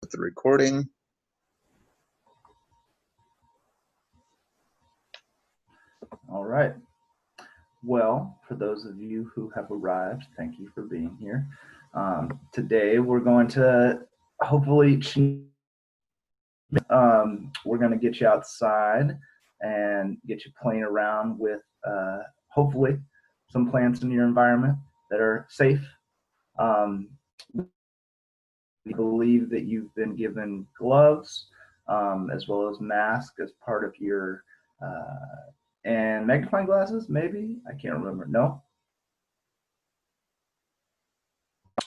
with the recording. All right. Well, for those of you who have arrived, thank you for being here. Today we're going to hopefully we're going to get you outside and get you playing around with hopefully some plants in your environment that are safe. We believe that you've been given gloves as well as mask as part of your and magnifying glasses, maybe? I can't remember. No?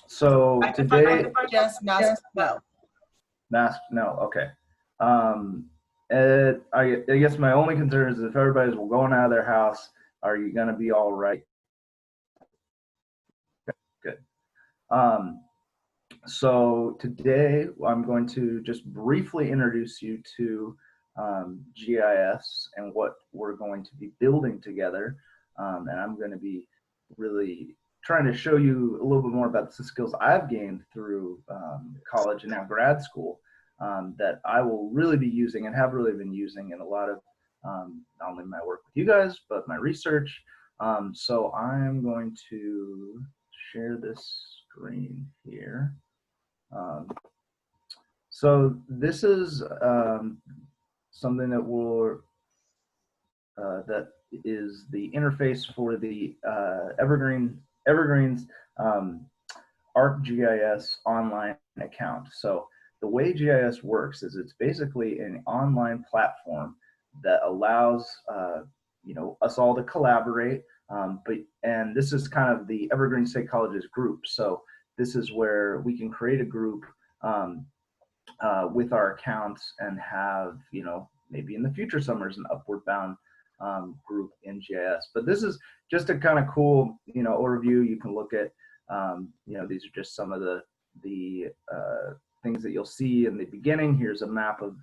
So today... Just mask, no. Mask, no, okay. I guess my only concern is if everybody's going out of their house, are you going to be all right? Okay, good. So today I'm going to just briefly introduce you to GIS and what we're going to be building together. And I'm going to be really trying to show you a little bit more about the skills I've gained through college and now grad school that I will really be using and have really been using in a lot of not only my work with you guys, but my research. So I'm going to share this screen here. So this is something that will that is the interface for the Evergreen's ArcGIS online account. So the way GIS works is it's basically an online platform that allows you know, us all to collaborate. And this is kind of the Evergreen State College's group. So this is where we can create a group with our accounts and have, you know, maybe in the future summers an upward bound group in GIS. But this is just a kind of cool, you know, overview. You can look at, you know, these are just some of the things that you'll see in the beginning. Here's a map of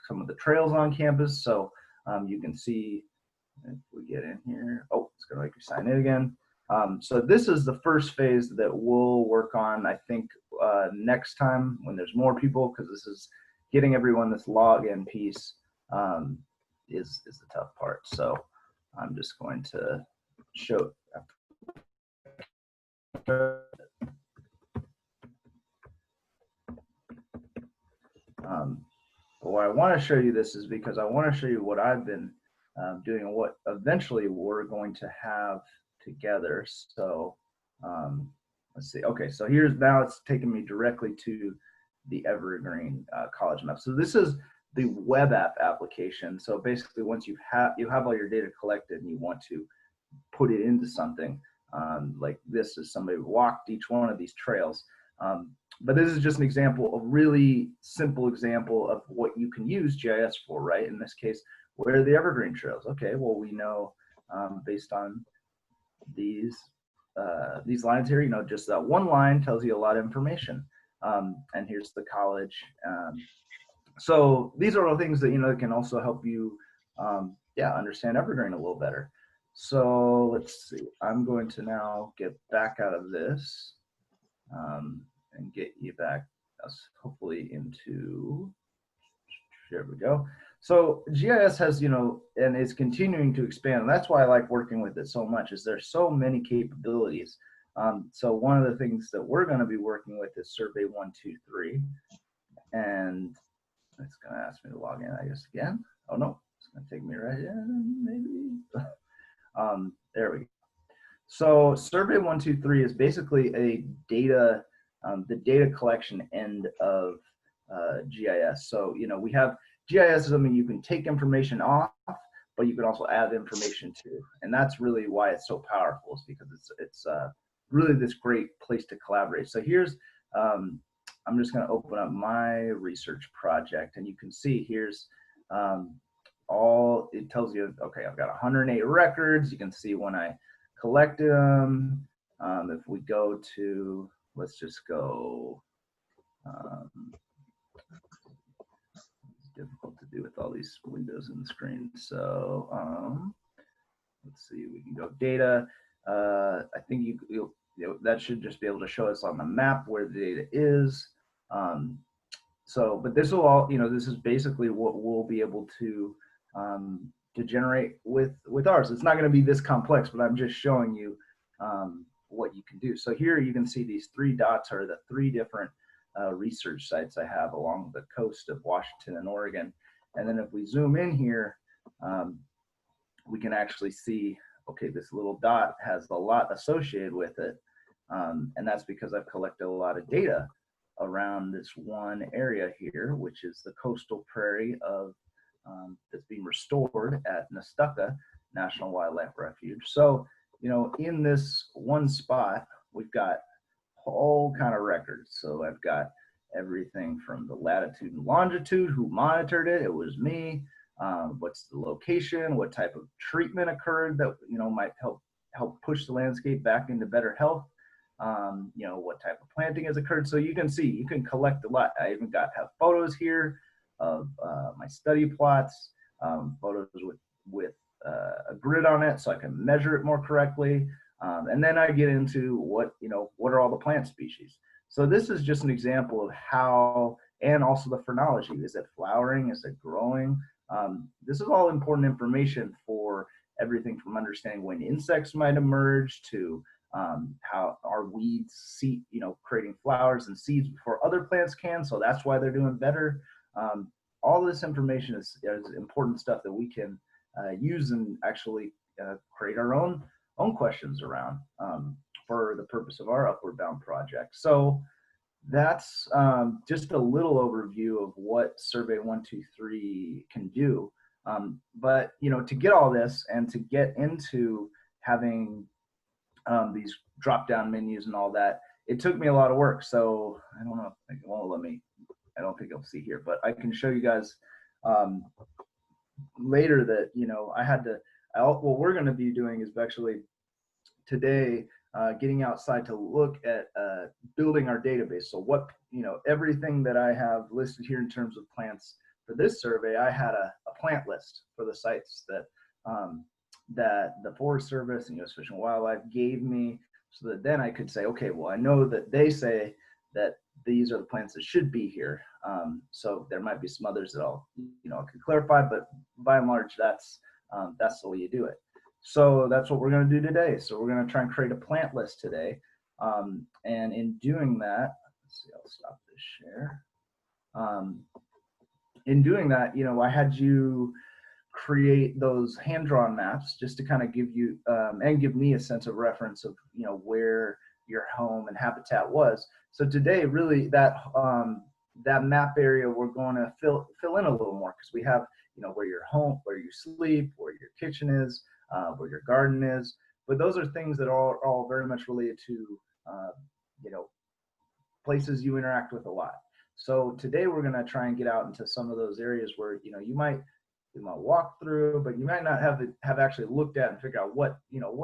some of the trails on campus. So you can see, if we get in here, oh, it's gonna make you sign in again. So this is the first phase that we'll work on, I think, next time when there's more people, because this is getting everyone this login piece is the tough part. So I'm just going to show. Why I want to show you this is because I want to show you what I've been doing and what eventually we're going to have together. So let's see. Okay, so here's, now it's taking me directly to the Evergreen College map. So this is the web app application. So basically, once you have all your data collected and you want to put it into something, like this is somebody who walked each one of these trails. But this is just an example, a really simple example of what you can use GIS for, right? In this case, where are the Evergreen trails? Okay, well, we know based on these lines here, you know, just that one line tells you a lot of information. And here's the college. So these are all things that, you know, can also help you, yeah, understand Evergreen a little better. So let's see, I'm going to now get back out of this and get you back, hopefully into, there we go. So GIS has, you know, and it's continuing to expand. And that's why I like working with it so much, is there's so many capabilities. So one of the things that we're going to be working with is Survey 123. And it's going to ask me to log in, I guess, again. Oh, no, it's going to take me right in, maybe. There we go. So Survey 123 is basically a data, the data collection end of GIS. So, you know, we have GIS is something you can take information off, but you can also add information to. And that's really why it's so powerful, is because it's really this great place to collaborate. So here's, I'm just going to open up my research project, and you can see here's all, it tells you, okay, I've got 108 records. You can see when I collected them. If we go to, let's just go, it's difficult to do with all these windows in the screen. So let's see, we can go data. I think that should just be able to show us on the map where the data is. So, but this will all, this is basically what we'll be able to generate with ours. It's not going to be this complex, but I'm just showing you what you can do. So here you can see these 3 dots are the 3 different research sites I have along the coast of Washington and Oregon. And then if we zoom in here, we can actually see, okay, this little dot has a lot associated with it. And that's because I've collected a lot of data around this one area here, which is the coastal prairie of that's being restored at Nestucca National Wildlife Refuge. So, in this one spot, we've got all kind of records. So I've got everything from the latitude and longitude, who monitored it, it was me, what's the location, what type of treatment occurred that might help push the landscape back into better health, what type of planting has occurred. So you can see, you can collect a lot. I even have photos here of my study plots, photos with a grid on it so I can measure it more correctly. And then I get into what are all the plant species. So this is just an example of how, and also the phrenology. Is it flowering? Is it growing? This is all important information for everything from understanding when insects might emerge to how our weeds seed, creating flowers and seeds before other plants can. So that's why they're doing better. All this information is important stuff that we can use and actually create our own questions around for the purpose of our Upward Bound project. So that's just a little overview of what Survey 123 can do. But to get all this and to get into having these drop-down menus and all that, it took me a lot of work. So I don't know, it won't let me. I don't think you'll see here, but I can show you guys later that I had to. What we're going to be doing is actually today getting outside to look at building our database. So what everything that I have listed here in terms of plants for this survey, I had a plant list for the sites that that the Forest Service and U.S. Fish and Wildlife gave me, so that then I could say, okay, well, I know that they say that these are the plants that should be here. So there might be some others that I could clarify, but by and large, that's the way you do it. So that's what we're going to do today. So we're going to try and create a plant list today. And in doing that, let's see, I'll stop this share. In doing that, I had you create those hand-drawn maps just to kind of give you and give me a sense of reference of where your home and habitat was. So today, really, that map area we're going to fill in a little more, because we have where your home, where you sleep, where your kitchen is, where your garden is. But those are things that are all very much related to places you interact with a lot. So today we're going to try and get out into some of those areas where you might walk through, but you might not have actually looked at and figure out what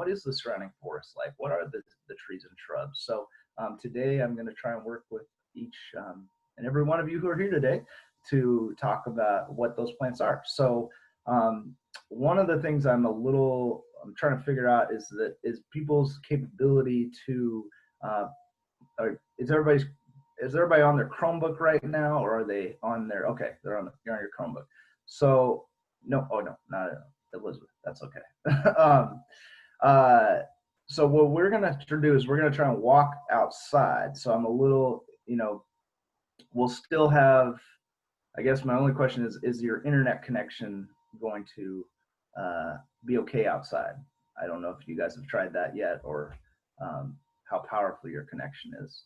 is the surrounding forest like, what are the trees and shrubs. So today I'm going to try and work with each and every one of you who are here today to talk about what those plants are. So one of the things I'm trying to figure out is people's capability to is everybody on their Chromebook right now, or are they on their, okay, you're on your Chromebook. So no, not Elizabeth, that's okay. So what we're gonna do is we're gonna try and walk outside. So I'm a little, we'll still have, I guess my only question is your internet connection going to be okay outside? I don't know if you guys have tried that yet, or how powerful your connection is.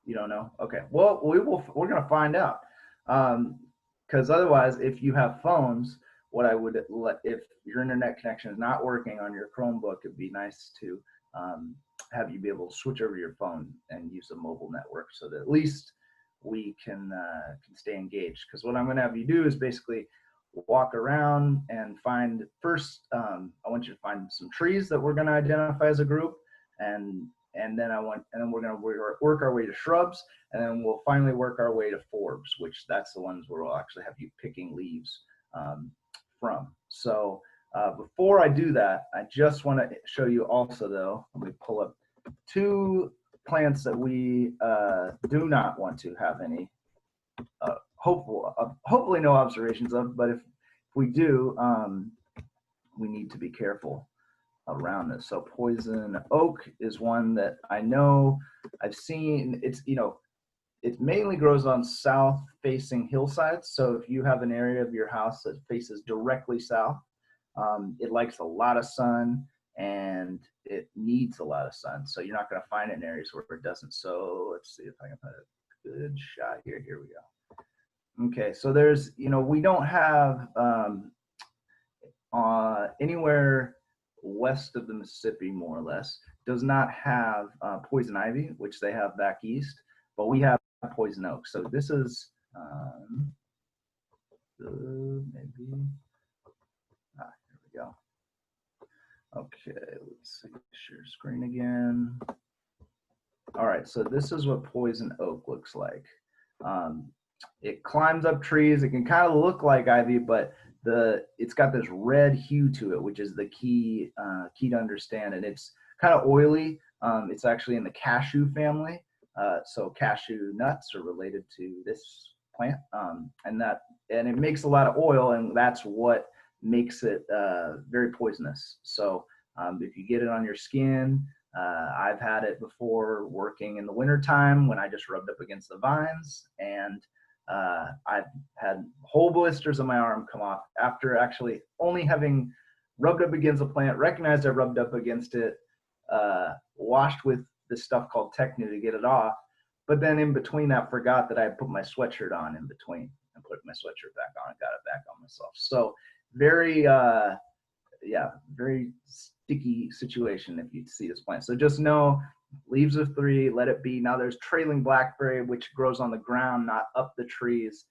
You don't know? Okay. Well, we're going to find out. Because otherwise, if you have phones, if your internet connection is not working on your Chromebook, it'd be nice to have you be able to switch over your phone and use the mobile network, so that at least we can stay engaged. Because what I'm going to have you do is basically walk around and find first. I want you to find some trees that we're going to identify as a group, and then we're going to work our way to shrubs, and then we'll finally work our way to forbs, which that's the ones where we'll actually have you picking leaves from. So before I do that, I just want to show you also, though, let me pull up 2 plants that we do not want to have any hopefully no observations of, but if we do, we need to be careful around this. So poison oak is one that I know I've seen. It's, you know, it mainly grows on south facing hillsides. So if you have an area of your house that faces directly south, it likes a lot of sun and it needs a lot of sun. So you're not going to find it in areas where it doesn't. So let's see if I can put a good shot here. Here we go. Okay, so there's, you know, we don't have anywhere west of the Mississippi, more or less, does not have poison ivy, which they have back east, but we have poison oak. So this is maybe, here we go. Okay, let's see, share screen again. All right, so this is what poison oak looks like. It climbs up trees. It can kind of look like ivy, but it's got this red hue to it, which is the key to understand. And it's kind of oily. It's actually in the cashew family. So cashew nuts are related to this plant, and it makes a lot of oil, and that's what makes it very poisonous. So if you get it on your skin, I've had it before working in the wintertime when I just rubbed up against the vines, and I've had whole blisters on my arm come off after actually only having rubbed up against a plant, recognized I rubbed up against it, washed with this stuff called Technu to get it off, but then in between that forgot that I had put my sweatshirt on in between and put my sweatshirt back on and got it back on myself. So very, very sticky situation if you see this plant. So just know, leaves of 3, let it be. Now there's trailing blackberry, which grows on the ground, not up the trees.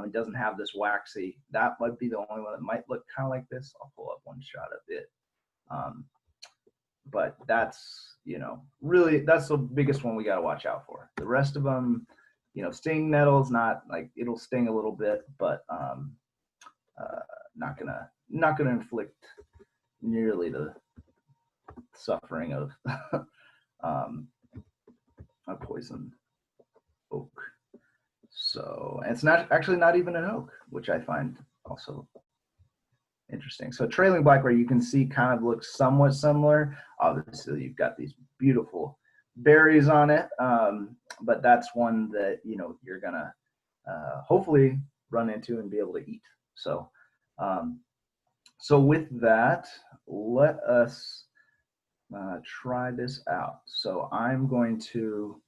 It doesn't have this waxy. That might be the only one that might look kind of like this. I'll pull up one shot of it. But that's, you know, really, that's the biggest one we got to watch out for. The rest of them, you know, stinging nettles, not like, it'll sting a little bit, but not gonna inflict nearly the suffering of a poison oak. So, and it's not even an oak, which I find also interesting. So trailing blackberry, you can see kind of looks somewhat similar. Obviously, you've got these beautiful berries on it, but that's one that, you know, you're gonna hopefully run into and be able to eat. So, so with that, let us try this out. So I'm going to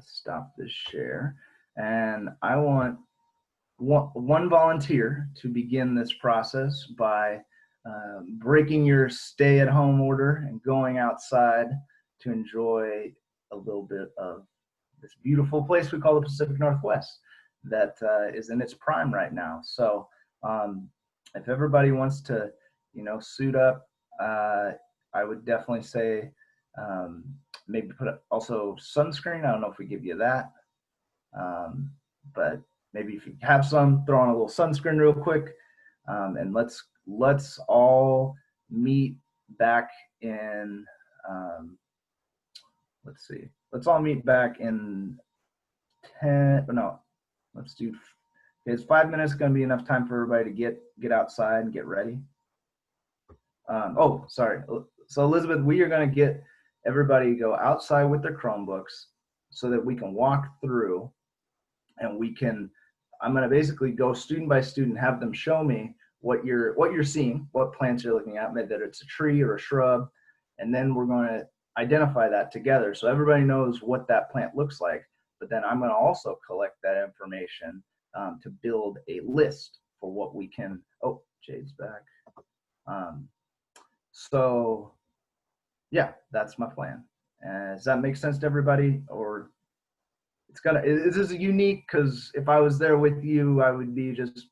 stop this share, and I want one volunteer to begin this process by breaking your stay-at-home order and going outside to enjoy a little bit of this beautiful place we call the Pacific Northwest that is in its prime right now. So if everybody wants to, you know, suit up, I would definitely say maybe put also sunscreen. I don't know if we give you that, but maybe if you have some, throw on a little sunscreen real quick, and let's all meet back in. Let's see. Let's all meet back in 10. No, let's do. Is 5 minutes going to be enough time for everybody to get outside and get ready? Oh, sorry. So Elizabeth, we are going to get everybody to go outside with their Chromebooks so that we can walk through, and we can. I'm going to basically go student by student, have them show me what you're seeing, what plants you're looking at, whether it's a tree or a shrub, and then we're going to identify that together so everybody knows what that plant looks like. But then I'm going to also collect that information to build a list for what we can. Oh, Jade's back. So yeah, that's my plan. Does that make sense to everybody? Or this is unique because if I was there with you, I would be just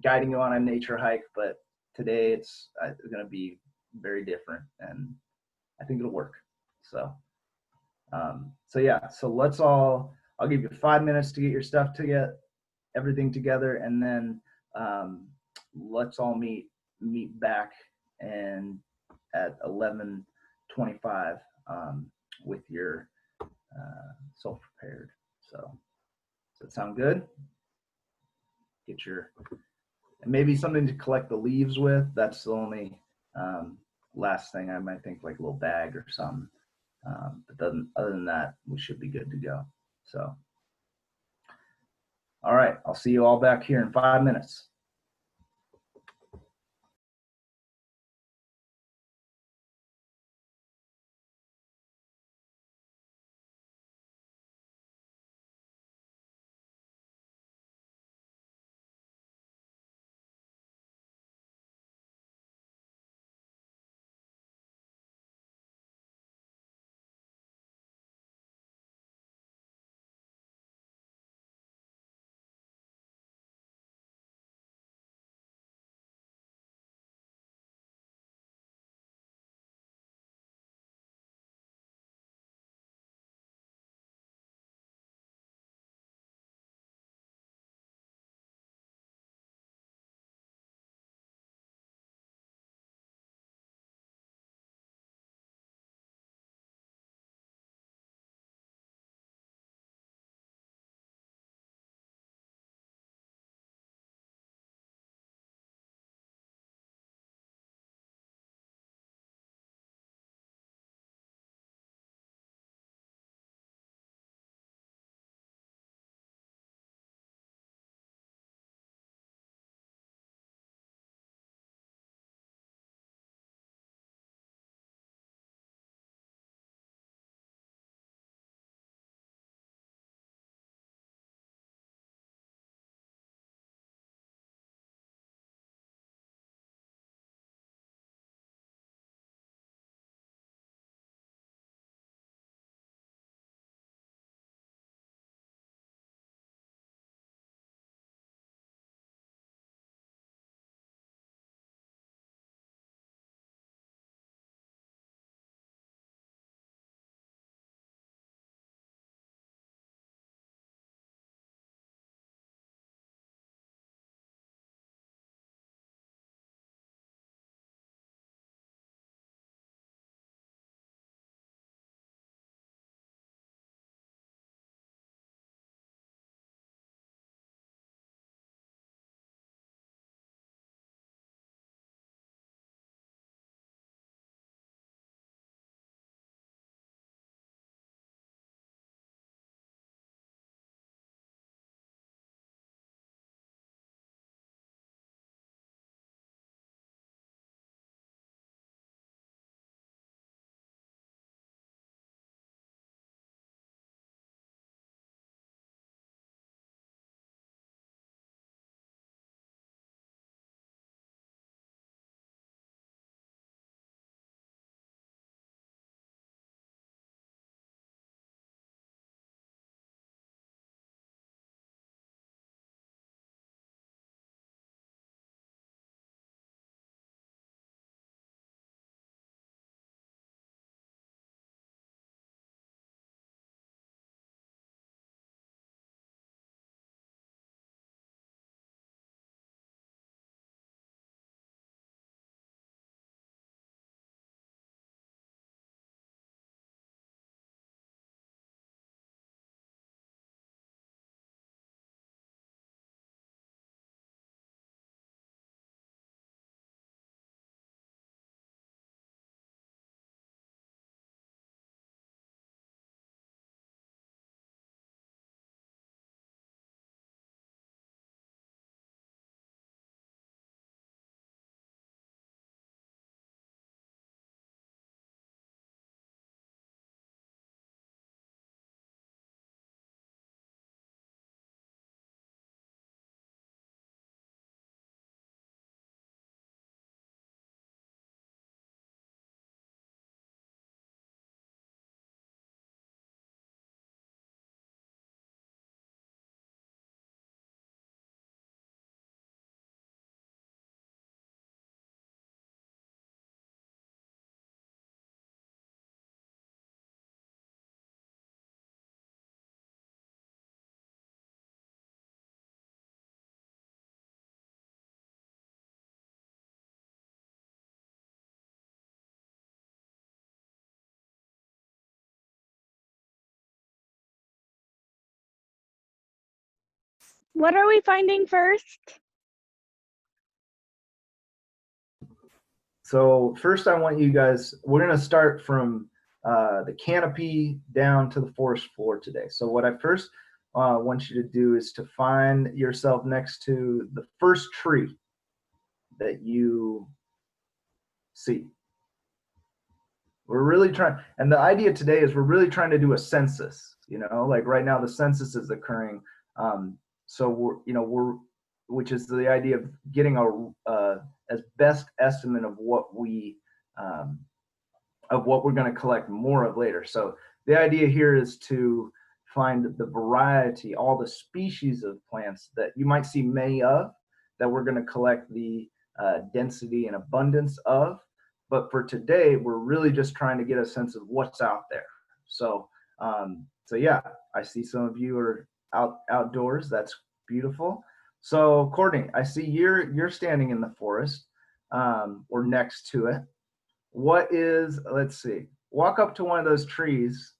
guiding you on a nature hike, but today it's going to be very different, and I think it'll work. So yeah, so I'll give you 5 minutes to get your stuff, to get everything together, and then let's all meet back and at 11:25 with your self-prepared. So does that sound good? Get your, and maybe something to collect the leaves with. That's the only last thing I might think, like a little bag or something. But other than that, we should be good to go. So, all right, I'll see you all back here in 5 minutes. What are we finding first? So first I want you guys, we're going to start from the canopy down to the forest floor today. So what I first want you to do is to find yourself next to the first tree that you see. We're really trying, and the idea today is we're really trying to do a census, like right now the census is occurring. So which is the idea of getting a as best estimate of what we're going to collect more of later. So the idea here is to find the variety, all the species of plants that you might see many of, that we're going to collect the density and abundance of. But for today, we're really just trying to get a sense of what's out there. So yeah, I see some of you are outdoors. That's beautiful. So Courtney, I see you're standing in the forest or next to it. Let's see, walk up to one of those trees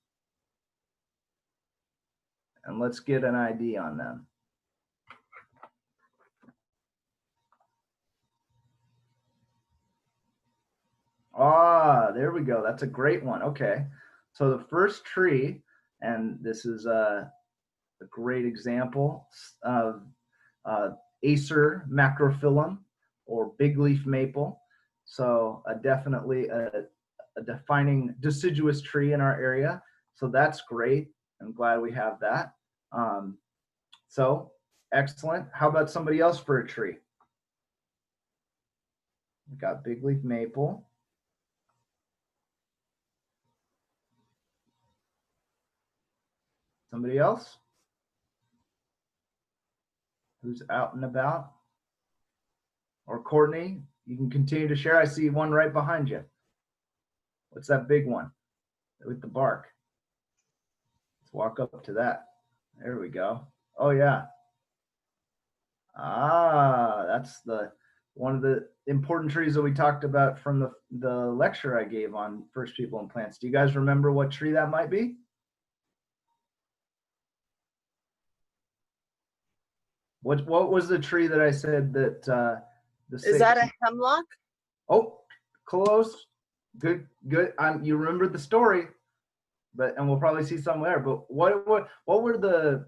and let's get an ID on them. Ah, there we go. That's a great one. Okay. So the first tree, and this is a great example of Acer macrophyllum or big leaf maple. So definitely a defining deciduous tree in our area. So that's great. I'm glad we have that. So excellent. How about somebody else for a tree? We've got big leaf maple. Somebody else who's out and about? Or Courtney, you can continue to share. I see one right behind you. What's that big one with the bark? Let's walk up to that. There we go. Oh yeah. Ah, that's one of the important trees that we talked about from the lecture I gave on First People and Plants. Do you guys remember what tree that might be? What was the tree that I said that is that a hemlock? Oh, close. Good. You remembered the story, and we'll probably see somewhere. But what were the?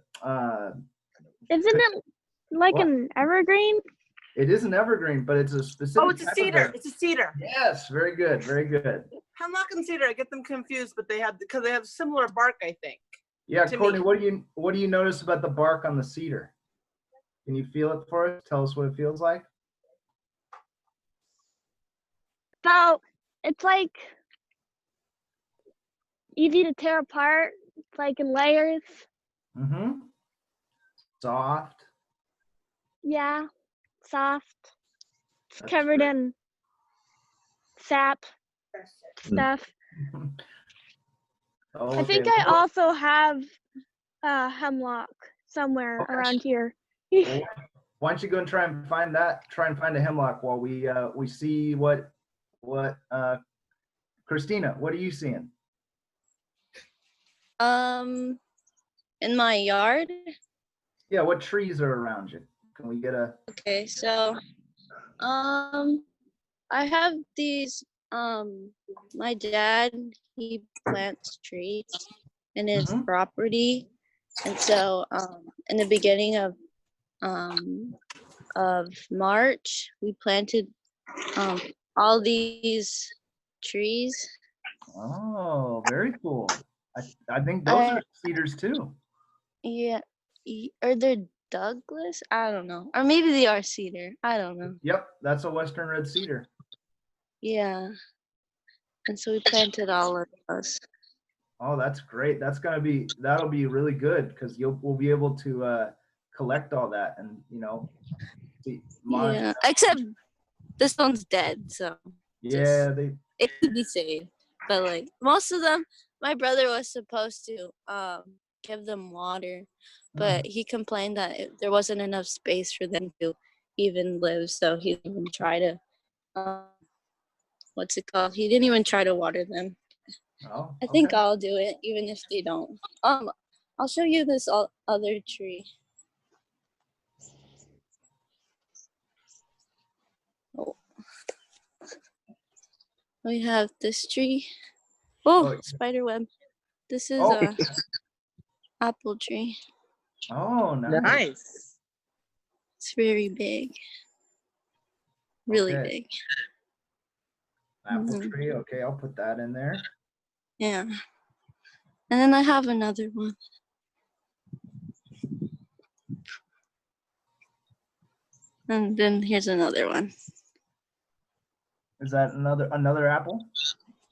Isn't it like an evergreen? It is an evergreen, but it's a specific. Oh, it's a cedar. It's a cedar. Yes, very good, very good. Hemlock and cedar, I get them confused, but because they have similar bark, I think. Yeah, Courtney, what do you notice about the bark on the cedar? Can you feel it for us? Tell us what it feels like. So it's like easy to tear apart. It's like in layers. Mm-hmm. Soft. Yeah, soft. It's That's covered great. in sap stuff. Oh, I think I also have hemlock somewhere around here. Well, why don't you go and try and find that? Try and find a hemlock while we see what Christina, what are you seeing? In my yard. Yeah, what trees are around you? Can we get a? Okay, so I have these my dad, he plants trees in his property, and so in the beginning of March we planted all these trees. Oh, very cool. I think those are cedars too. Yeah, are they Douglas? I don't know, or maybe they are cedar. I don't know. Yep, that's a western red cedar. Yeah, and so we planted all of those. Oh, that's great. That'll be really good because we'll be able to collect all that and see. Yeah, except this one's dead, so yeah, it could be saved. But like most of them, my brother was supposed to give them water, but he complained that there wasn't enough space for them to even live, so he didn't even try to what's it called? He didn't even try to water them. Oh, I think I'll do it even if they don't. I'll show you this other tree. We have this tree. Oh, Oh, spider web. This is Oh, a apple tree. oh, nice. Nice. It's very big. Really Okay. big. Apple Mhm. tree. Okay, I'll put that in there. Yeah. And then I have another one. And then here's another one. Is that another apple?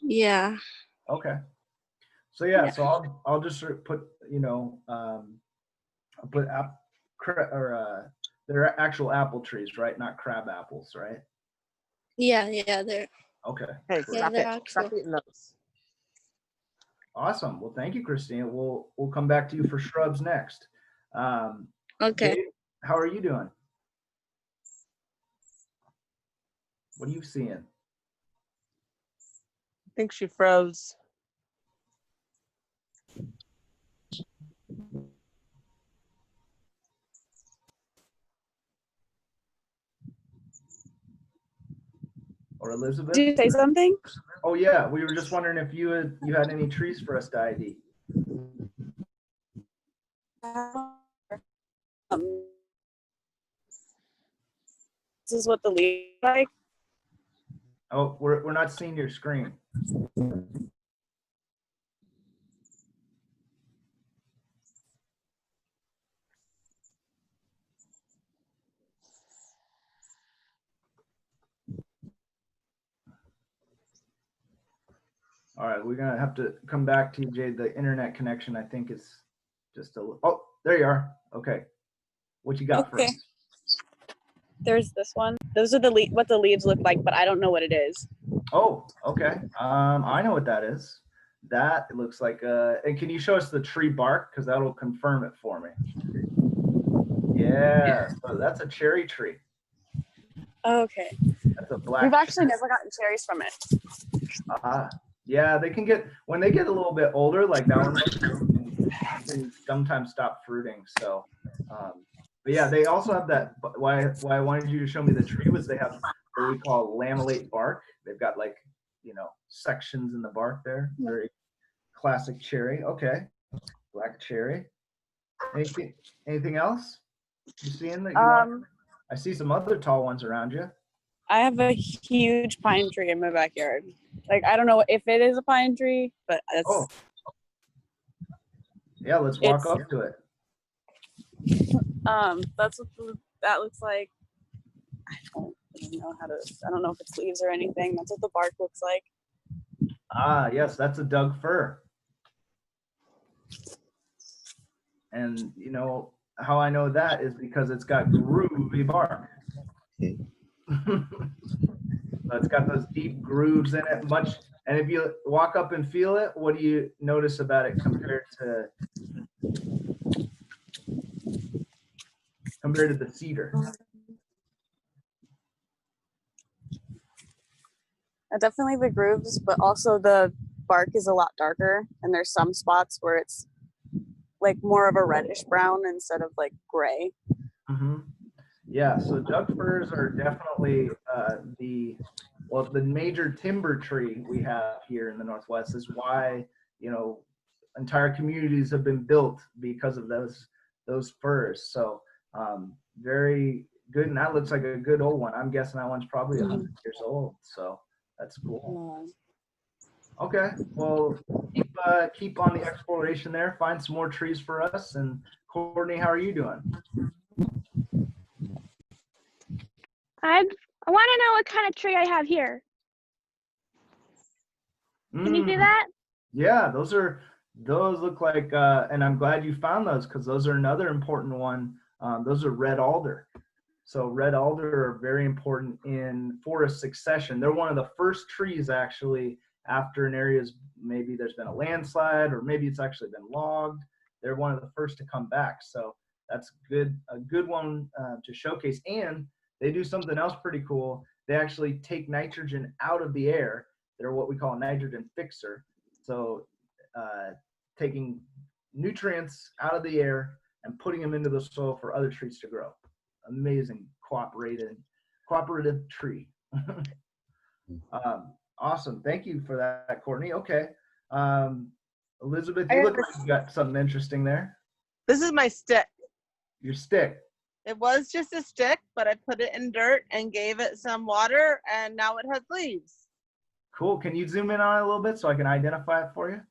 Yeah. Okay. So yeah, Yeah. so I'll just sort of put, I'll put they're actual apple trees, right? Not crab apples, right? Yeah, they're Okay. Hey, Cool. Yeah, stop they're it. actual. Stop eating those. Awesome. Well, thank you, Christina. We'll come back to you for shrubs next. Okay. Dave, how are you doing? What are you seeing? I think she froze. Or Elizabeth? Did you say something? Oh yeah, we were just wondering if you had any trees for us to ID. This is what the leaves look like. Oh, we're not seeing your screen. All right, we're gonna have to come back to you, Jade. The internet connection, I think, is just oh, there you are. Okay, what you got for Okay. us? There's this one. Those are what the leaves look like, but I don't know what it is. Oh, okay. I know what that is. That looks like and can you show us the tree bark? Because that'll confirm it for me. Yeah, so that's a cherry tree. Okay. That's a black We've actually cherry. never gotten cherries from it. Yeah, they can when they get a little bit older, like that one can sometimes stop fruiting. So, but yeah, they also have that. Why I wanted you to show me the tree was they have what we call lamellate bark. They've got like, sections in the bark there. Very classic cherry. Okay, black cherry. Anything else you seeing that you want? I see some other tall ones around you. I have a huge pine tree in my backyard. Like, I don't know if it is a pine tree, but that's Oh, yeah. Let's walk up to it. that's what that looks like. I don't know if it's leaves or anything. That's what the bark looks like. Yes, that's a Doug fir. And how I know that is because it's got groovy bark. So it's got those deep grooves in it. And if you walk up and feel it, what do you notice about it compared to the cedar? Definitely the grooves, but also the bark is a lot darker, and there's some spots where it's like more of a reddish brown instead of like gray. Mm-hmm. Yeah, so Doug firs are definitely the major timber tree we have here in the Northwest. Is why entire communities have been built because of those firs. So very good, and that looks like a good old one. I'm guessing that one's probably 100 years old. So that's cool. Okay, well keep on the exploration there. Find some more trees for us. And Courtney, how are you doing? I want to know what kind of tree I have here. Can you do that? Yeah, those look like, and I'm glad you found those because those are another important one. Those are red alder. So red alder are very important in forest succession. They're one of the first trees actually after an area's maybe there's been a landslide or maybe it's actually been logged. They're one of the first to come back. So that's a good one to showcase. And they do something else pretty cool. They actually take nitrogen out of the air. They're what we call a nitrogen fixer. So taking nutrients out of the air and putting them into the soil for other trees to grow. Amazing cooperative tree. Awesome. Thank you for that, Courtney. Okay. Elizabeth, I you have look like you got something interesting there. This is my stick. Your stick. It was just a stick, but I put it in dirt and gave it some water, and now it has leaves. Cool. Can you zoom in on it a little bit so I can identify it for you?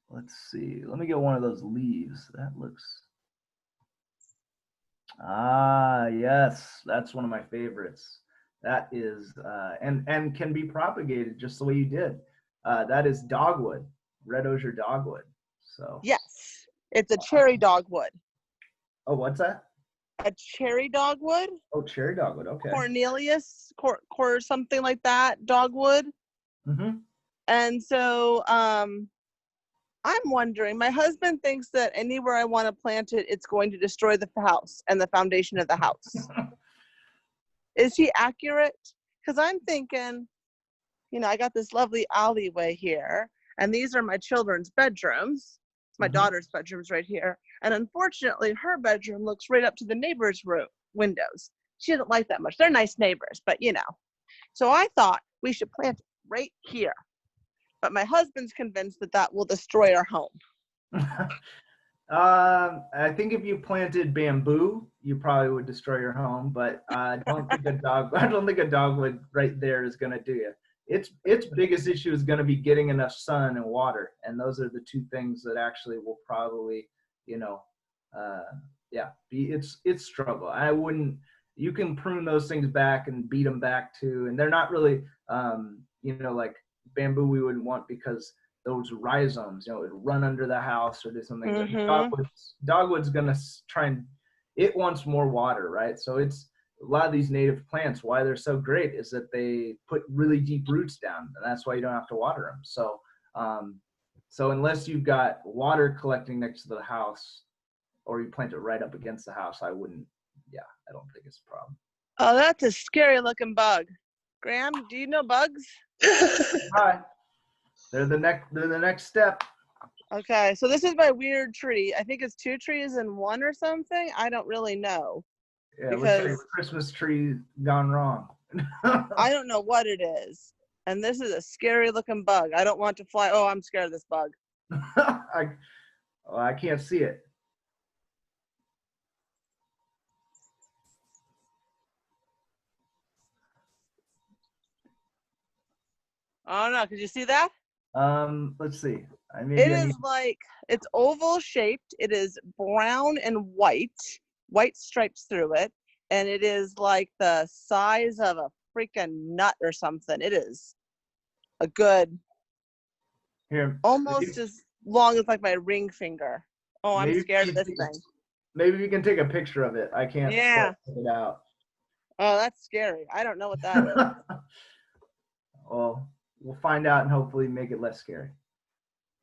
Let's see. Let me get one of those leaves. That looks. Ah, yes. That's one of my favorites. That is, and can be propagated just the way you did. That is dogwood, red osier dogwood. So. Yes, it's a cherry dogwood. Oh, what's that? A cherry dogwood. Oh, cherry dogwood. Okay. Cornelius, cor something like that, dogwood. Mm-hmm. And so I'm wondering, my husband thinks that anywhere I want to plant it, it's going to destroy the house and the foundation of the house. Is he accurate? Because I'm thinking, you know, I got this lovely alleyway here, and these are my children's bedrooms. My daughter's bedroom's right here. And unfortunately, her bedroom looks right up to the neighbor's room windows. She doesn't like that much. They're nice neighbors, but you know. So I thought we should plant it right here. But my husband's convinced that that will destroy our home. I think if you planted bamboo, you probably would destroy your home. But I don't think a dogwood right there is going to do you. Its biggest issue is going to be getting enough sun and water, and those are the two things that actually will probably, you know, be its struggle. I wouldn't. You can prune those things back and beat them back too, and they're not really, you know, like bamboo we wouldn't want because those rhizomes, you know, it would run under the house or do something. Dogwood's gonna try and it wants more water, right? So it's a lot of these native plants, why they're so great is that they put really deep roots down, and that's why you don't have to water them. So so unless you've got water collecting next to the house or you plant it right up against the house, I wouldn't. I don't think it's a problem. Oh, that's a scary looking bug. Graham, do you know bugs? Hi. They're the next step. Okay, so this is my weird tree. I think it's 2 trees in one or something. I don't really know. Yeah, it looks like a Christmas tree gone wrong. I don't know what it is. And this is a scary looking bug. I don't want to fly. Oh, I'm scared of this bug. I can't see it. I don't know. Could you see that? Let's see. It is like, it's oval shaped. It is brown and white stripes through it. And it is like the size of a freaking nut or something. It is a good, almost as long as like my ring finger. Oh, I'm scared of this thing. Maybe you can take a picture of it. I can't put it out. Oh, that's scary. I don't know what that is. Well, we'll find out and hopefully make it less scary.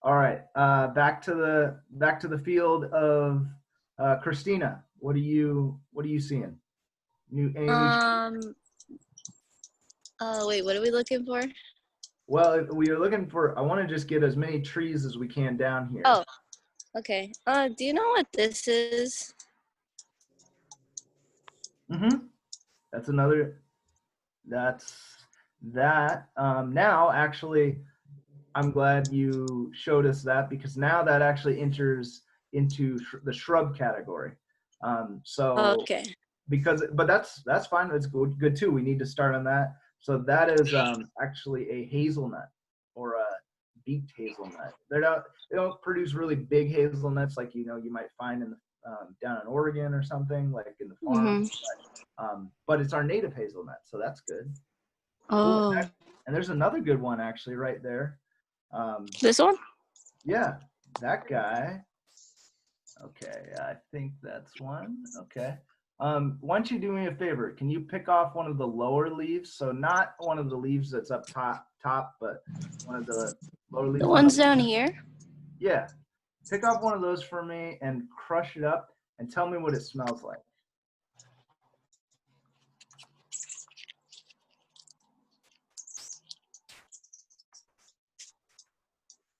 All right, back to the field of Christina. What are you seeing? Wait, what are we looking for? Well, we are looking for. I want to just get as many trees as we can down here. Oh, okay. Do you know what this is? That's another. That's that. Now, actually, I'm glad you showed us that because now that actually enters into the shrub category. Okay. But that's fine. It's good too. We need to start on that. So that is actually a hazelnut or a beaked hazelnut. They don't produce really big hazelnuts like you might find in the, down in Oregon or something like in the farm. But it's our native hazelnut, so that's good. Oh. Cool. And there's another good one actually right there. This one? Yeah, that guy. Okay, I think that's one. Okay. Why don't you do me a favor? Can you pick off one of the lower leaves? So not one of the leaves that's up top, but one of the lower leaves. The ones down here? Yeah. Pick off one of those for me and crush it up and tell me what it smells like.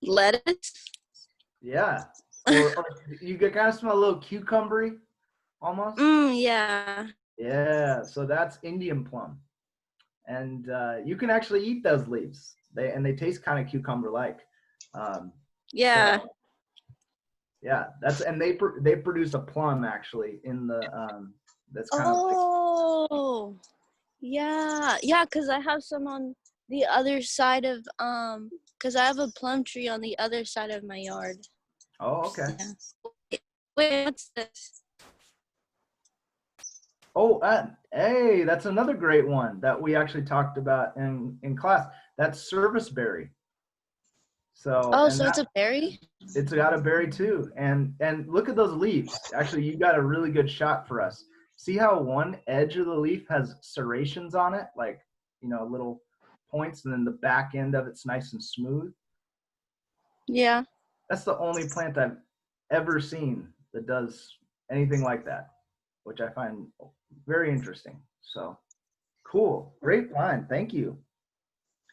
Lettuce? Yeah. Or you can kind of smell a little cucumbery almost. Yeah. Yeah. So that's Indian plum. and you can actually eat those leaves. They taste kind of cucumber-like. Yeah. So, yeah, they produce a plum actually in the that's kind of like, Oh, yeah, yeah. Cause I have some on the other side of cause I have a plum tree on the other side of my yard. oh, okay. Yeah. Wait, what's this? Oh, hey, that's another great one that we actually talked about in class. That's serviceberry. So, Oh, and so it's a berry? it's got a berry too. And look at those leaves. Actually, you got a really good shot for us. See how one edge of the leaf has serrations on it, like, little points, and then the back end of it's nice and smooth. Yeah. That's the only plant I've ever seen that does anything like that, which I find very interesting. So cool. Great find. Thank you.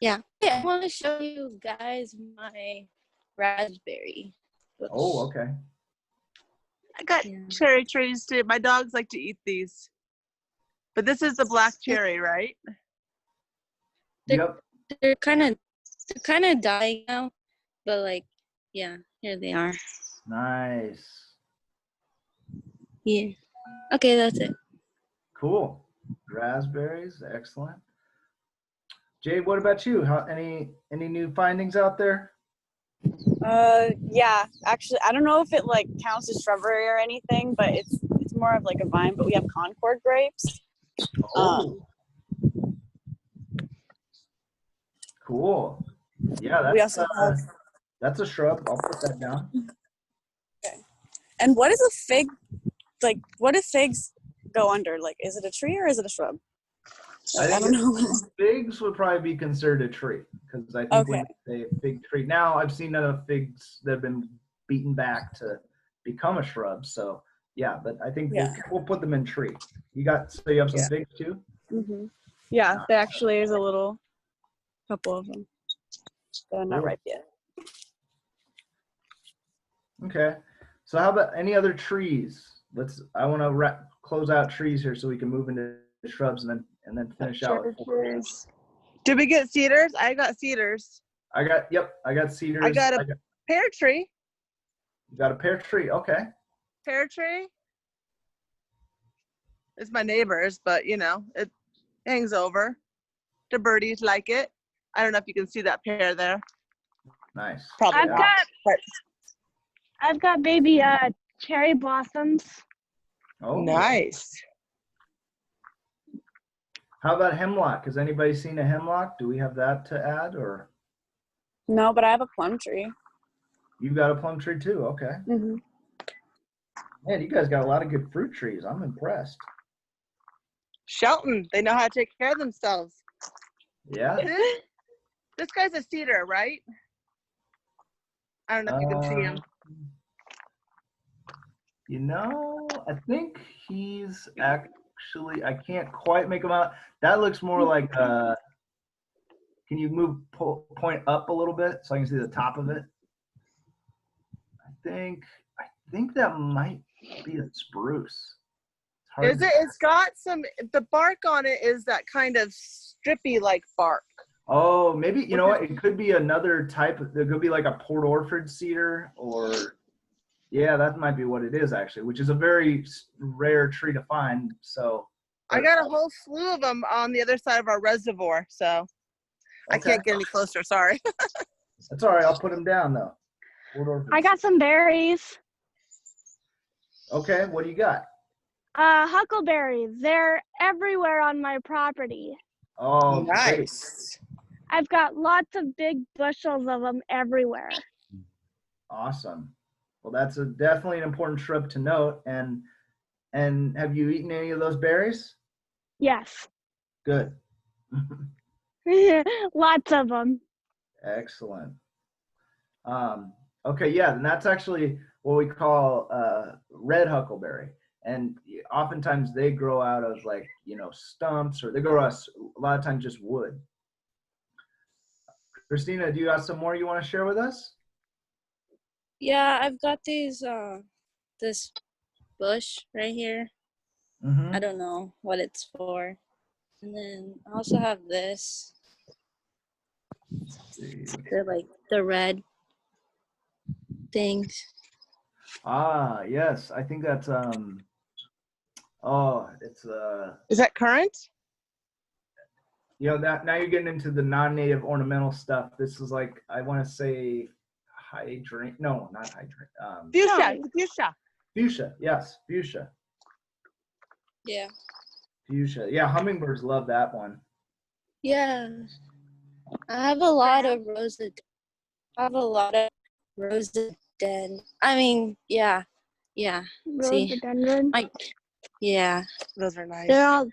Yeah. I want to show you guys my raspberry bush. Oh, okay. I got Yeah. cherry trees too. My dogs like to eat these. But this is the black cherry, right? Yep. They're kind of dying now, but like, yeah, here they are. Nice. Yeah. Okay, that's it. Cool. Raspberries. Excellent. Jade, what about you? Any new findings out there? Yeah, actually, I don't know if it like counts as shrubbery or anything, but it's more of like a vine. But we have Concord grapes. Oh, cool. Yeah, We also have. that's a shrub. I'll put that down. Okay. And what is a fig? Like, what do figs go under? Like, is it a tree or is it a shrub? Like, I don't know. Figs would probably be considered a tree because I think when they fig tree. Now I've seen enough figs that have been beaten back to become a shrub. So yeah, but I think we'll put them in tree. You have some figs too? Mm-hmm. Yeah, there actually is a couple of them. They're not ripe yet. Okay. So how about any other trees? I want to close out trees here so we can move into shrubs and then finish out. Did we get cedars? I got cedars. I got cedars. I got a pear tree. You got a pear tree. Okay. Pear tree. It's my neighbor's, but it hangs over. The birdies like it. I don't know if you can see that pear there. Nice. Probably I've got baby cherry blossoms. Oh, nice. How about hemlock? Has anybody seen a hemlock? Do we have that to add, or? No, but I have a plum tree. You got a plum tree too. Okay. Mm-hmm. Man, you guys got a lot of good fruit trees. I'm impressed. Shelton, they know how to take care of themselves. Yeah. This guy's a cedar, right? I don't know if you can see him. I think he's actually, I can't quite make him out. That looks more like, can you point up a little bit so I can see the top of it? I think that might be a spruce. Is it? It's got the bark on it is that kind of strippy like bark. Oh, maybe, you know what? It could be another type. There could be like a Port Orford cedar yeah, that might be what it is actually, which is a very rare tree to find. So I got a whole slew of them on the other side of our reservoir, so I can't get any closer. Sorry. That's all right. I'll put them down though. I got some berries. Okay, what do you got? Huckleberries. They're everywhere on my property. Oh, nice. I've got lots of big bushels of them everywhere. Awesome. Well, that's definitely an important shrub to note. And have you eaten any of those berries? Yes. Good. Lots of them. Excellent. Okay, yeah, and that's actually what we call red huckleberry. And oftentimes they grow out of stumps, or they grow out a lot of times just wood. Christina, do you have some more you want to share with us? Yeah, I've got this bush right here. Mm-hmm. I don't know what it's for. And then I also have this. Let's see. The red things. Ah, yes. I think that's oh, it's Is that currant? you know, that now you're getting into the non-native ornamental stuff. This is like, I want to say hydrant. No, not hydrant. Fuchsia. No. Fuchsia. Fuchsia. Yes, fuchsia. Yeah. Fuchsia. Yeah, hummingbirds love that one. Yeah. I have a lot of rhododendron. I mean, yeah. Yeah. See, Rhododendron. yeah. Those are nice. They're all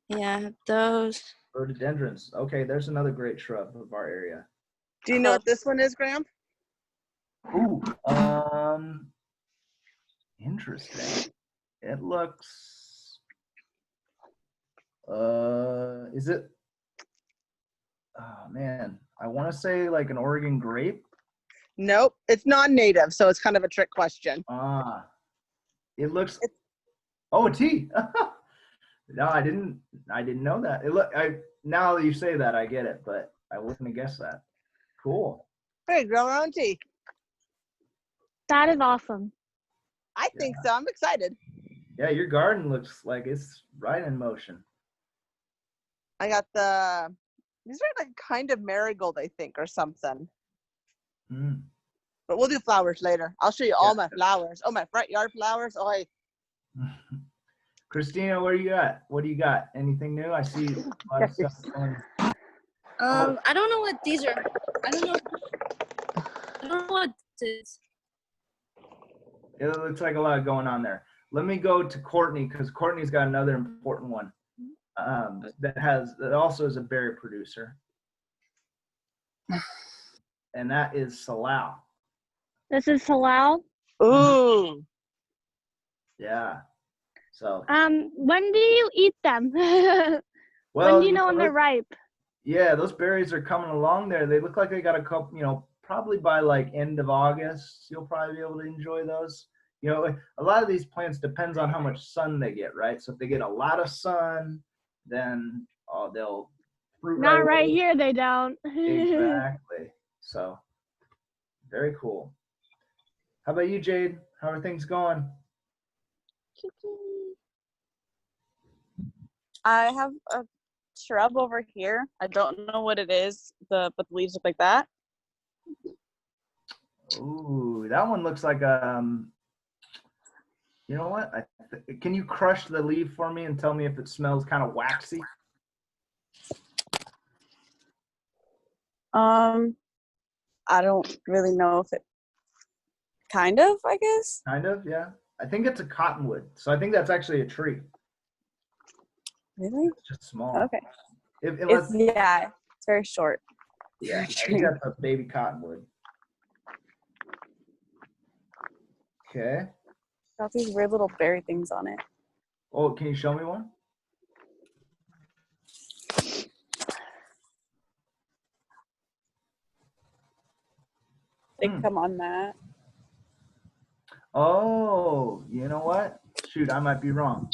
Yeah, I have those. Rhododendrons. Okay, there's another great shrub of our area. Do you know what this one is, Graham? Ooh, interesting. It looks, is it, oh man, I want to say like an Oregon grape. Nope. It's non-native, so it's kind of a trick question. Ah, it looks, oh, a tea. No, I didn't know that. Now that you say that, I get it, but I wouldn't have guessed that. Cool. Hey, grow our own tea. that is awesome. I think so. I'm excited. Yeah, your garden looks like it's right in motion. I got these are like kind of marigold, I think, or something. Mm. But we'll do flowers later. I'll show you all my flowers. Oh, my front yard flowers. Oh, Christina, where you at? What do you got? Anything new? I see a lot of stuff going. I don't know what these are. I don't know what this is. It looks like a lot going on there. Let me go to Courtney because Courtney's got another important one that also is a berry producer, and that is Salau. This is halal. ooh. Yeah. So. When do you eat them? Well, when do you know when they're ripe? Yeah, those berries are coming along there. They look like they got a couple, probably by like end of August, you'll probably be able to enjoy those. A lot of these plants depends on how much sun they get, right? So if they get a lot of sun, then they'll fruit Not right away. here, they don't. Exactly. So very cool. How about you, Jade? How are things going? I have a shrub over here. I don't know what it is, but the leaves look like that. Ooh, that one looks like you know what? Can you crush the leaf for me and tell me if it smells kind of waxy? I don't really know if it kind of, I guess. Kind of, yeah. I think it's a cottonwood. So I think that's actually a tree. Really? It's just small. Okay. Unless, It's very short. yeah, I think that's a baby cottonwood. Okay. Got these weird little berry things on it. Oh, can you show me one? They come on that. Oh, you know what? Shoot, I might be wrong.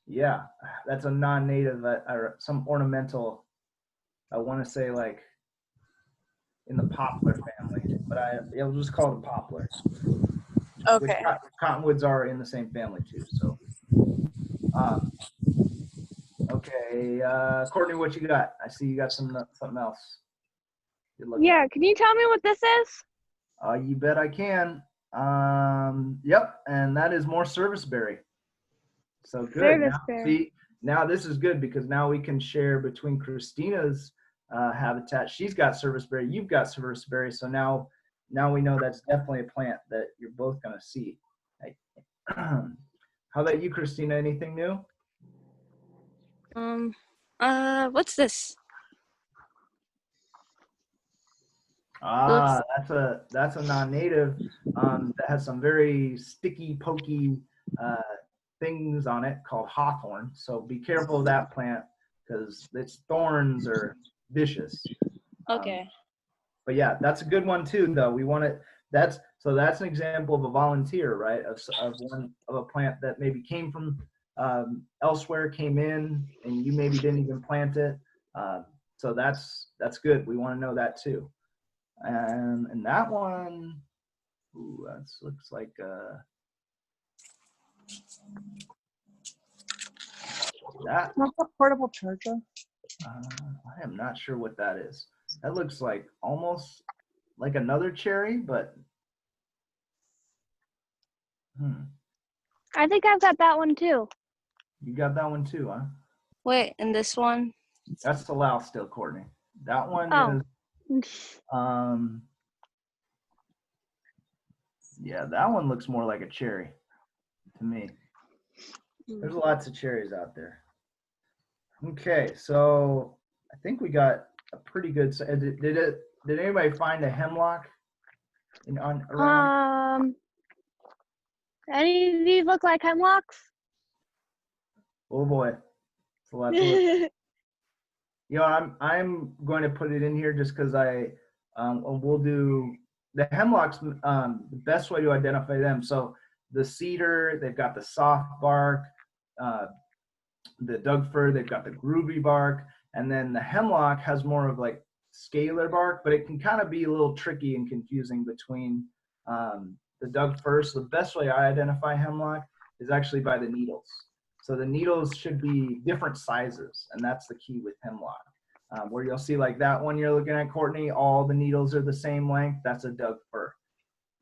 Yeah, that's a non-native, or some ornamental. I want to say like in the poplar family, but I'll just call it a poplar. Okay. Which cottonwoods are in the same family too. So, okay, Courtney, what you got? I see you got something else. Yeah, can you tell me what this is? You bet I can. Yep, and that is more serviceberry. So good. Now this is good because now we can share between Christina's habitat. She's got serviceberry. You've got serviceberry. So now we know that's definitely a plant that you're both gonna see. How about you, Christina? Anything new? What's this? That's a non-native that has some very sticky, pokey things on it called hawthorn. So be careful of that plant because its thorns are vicious. Okay. But yeah, that's a good one too, though. We want it. That's an example of a volunteer, right? Of a plant that maybe came from elsewhere came in and you maybe didn't even plant it. So that's good. We want to know that too. And that one, ooh, that looks like that. Not a portable charger. I am not sure what that is. That looks like almost like another cherry, but I think I've got that one too. you got that one too, huh? Wait, and this one? That's the Laos still, Courtney. That one Oh. is yeah, that one looks more like a cherry to me. There's lots of cherries out there. Okay, so I think we got a pretty good. Did anybody find a hemlock around? Any of these look like hemlocks? Oh boy, it's a lot to look. You know, I'm going to put it in here just because we'll do the hemlocks. The best way to identify them. So the cedar, they've got the soft bark. The Doug fir, they've got the groovy bark, and then the hemlock has more of like scalar bark, but it can kind of be a little tricky and confusing between the Doug fir. So the best way I identify hemlock is actually by the needles. So the needles should be different sizes, and that's the key with hemlock. Where you'll see like that one you're looking at, Courtney, all the needles are the same length, that's a Doug fir.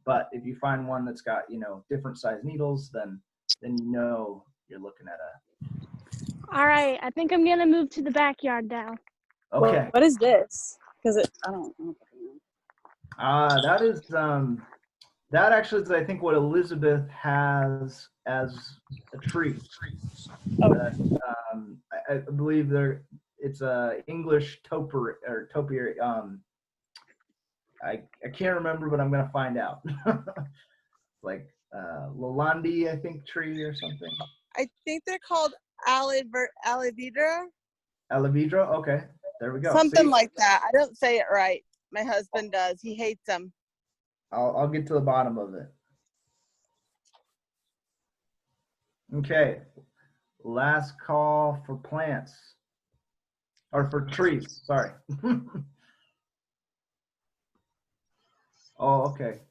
But if you find one that's got, you know, different size needles, then you know you're looking at a. All right, I think I'm gonna move to the backyard now. Okay. What is this? Because I don't know. That is that actually is I think what Elizabeth has as a tree. Oh. I believe it's a English topiary. I can't remember, but I'm gonna find out. Like Lalandi, I think, tree or something. I think they're called Alividra. Alividra, okay, there we go. Something See? like that. I don't say it right. My husband does. He hates them. I'll get to the bottom of it. Okay, last call for plants. Or for trees, sorry. Oh, okay.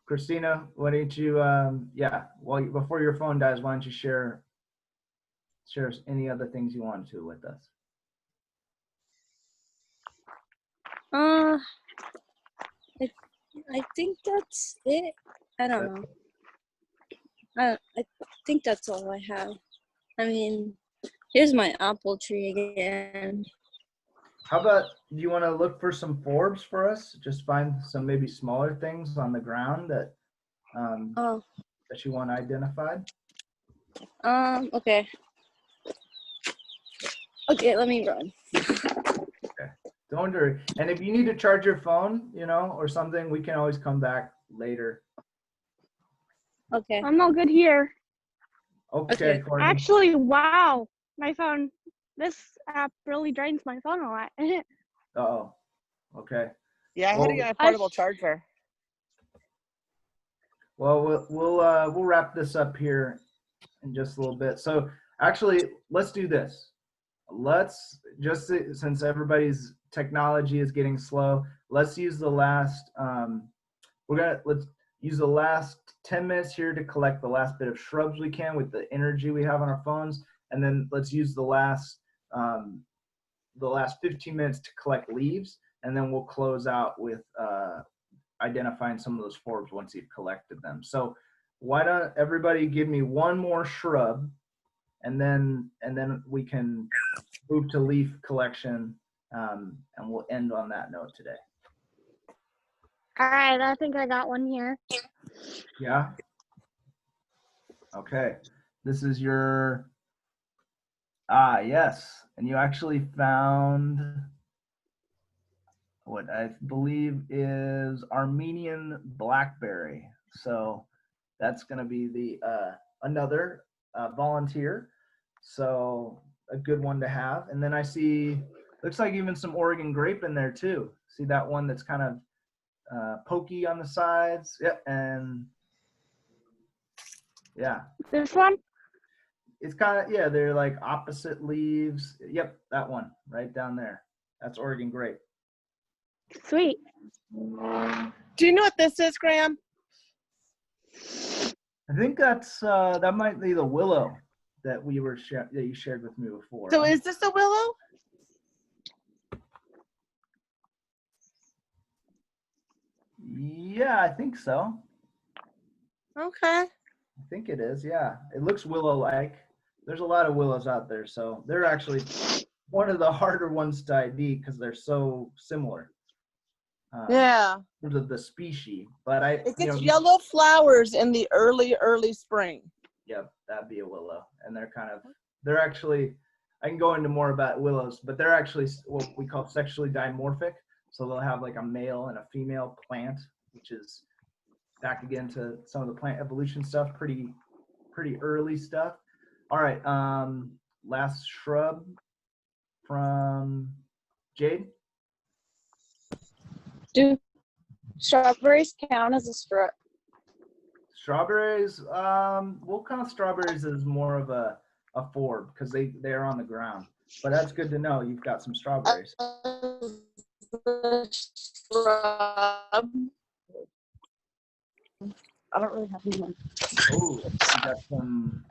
Christina, why don't you, before your phone dies, why don't you share any other things you want to with us? I think that's it. I don't know. I think that's all I have. I mean, here's my apple tree again. How about, do you want to look for some forbs for us? Just find some maybe smaller things on the ground that that you want identified. Okay. Okay, let me run. Okay, don't worry. And if you need to charge your phone, you know, or something, we can always come back later. Okay. I'm all good here. Okay, Courtney. Actually, wow, my phone. This app really drains my phone a lot. Uh-oh. Okay. Yeah, I had to get a portable charger. Well, we'll wrap this up here in just a little bit. So actually, let's do this. Let's just, since everybody's technology is getting slow, let's use the last let's use the last 10 minutes here to collect the last bit of shrubs we can with the energy we have on our phones, and then let's use the last 15 minutes to collect leaves, and then we'll close out with identifying some of those forbs once you've collected them. So why don't everybody give me one more shrub, and then we can move to leaf collection, and we'll end on that note today. All right, I think I got one here. Yeah? Okay. This is your, yes. And you actually found what I believe is Armenian Blackberry. So that's going to be the another volunteer. So a good one to have. And then I see, looks like even some Oregon grape in there too. See that one that's kind of pokey on the sides? Yep. And yeah. This one? it's kind of, yeah, they're like opposite leaves. Yep, that one right down there. That's Oregon grape. Sweet. Do you know what this is, Graham? I think that's that might be the willow that that you shared with me before. So is this a willow? Yeah, I think so. Okay. I think it is. Yeah, it looks willow-like. There's a lot of willows out there, so they're actually one of the harder ones to ID because they're so similar. Yeah. In terms of the species, but It gets yellow flowers in the early spring. Yep, that'd be a willow, and they're actually. I can go into more about willows, but they're actually what we call sexually dimorphic. So they'll have like a male and a female plant, which is back again to some of the plant evolution stuff, pretty early stuff. All right, last shrub from Jade. Do strawberries count as a shrub? Strawberries, we'll count strawberries as more of a forb because they're on the ground. But that's good to know. You've got some strawberries. Shrub. I don't really have anyone. Oh, you got some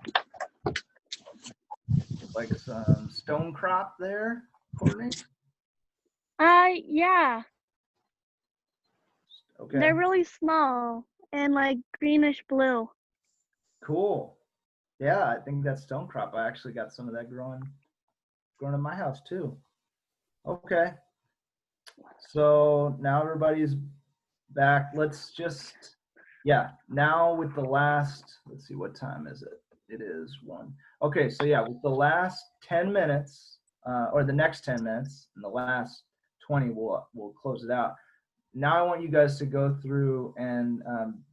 like some stone crop there, Courtney. Yeah. Okay. They're really small and like greenish blue. Cool. Yeah, I think that's stone crop. I actually got some of that growing in my house too. Okay. So now everybody's back. Let's just, now with the last, let's see, what time is it? It is 1. Okay, so yeah, with the last 10 minutes, or the next 10 minutes, and the last 20, we'll close it out. Now I want you guys to go through and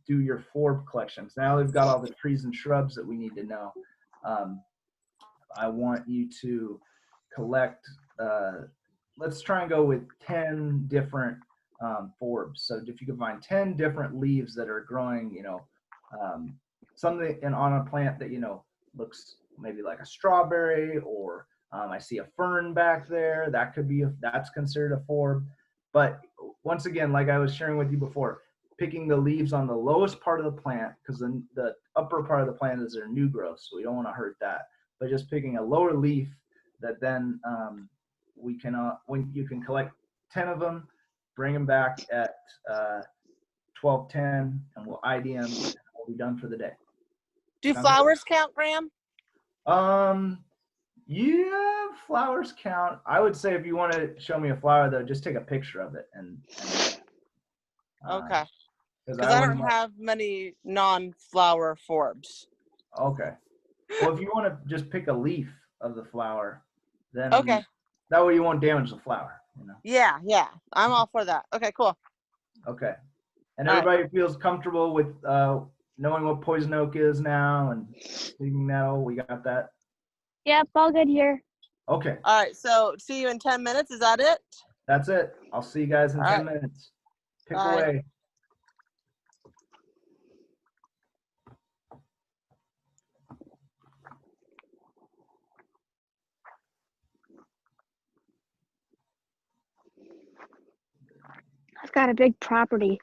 do your forb collections. Now we've got all the trees and shrubs that we need to know. I want you to collect, let's try and go with 10 different forbs. So if you can find 10 different leaves that are growing, something on a plant that, looks maybe like a strawberry, or I see a fern back there. That could be, that's considered a forb. But once again, like I was sharing with you before, picking the leaves on the lowest part of the plant, because the upper part of the plant is their new growth, so we don't want to hurt that. But just picking a lower leaf that then when you can collect 10 of them, bring them back at 12:10, and we'll ID them, and we'll be done for the day. Do flowers count, Graham? Yeah, flowers count. I would say if you want to show me a flower, though, just take a picture of it and Okay. Because I I don't have many non-flower forbs. Okay. Well, if you want to just pick a leaf of the flower, then okay. That way you won't damage the flower. Yeah. I'm all for that. Okay, cool. Okay. And everybody feels comfortable with knowing what poison oak is now and speaking now. We got that. Yep, all good here. Okay. All right. So see you in 10 minutes. Is that it? That's it. I'll see you guys in 10 minutes. Pick away. I've got a big property.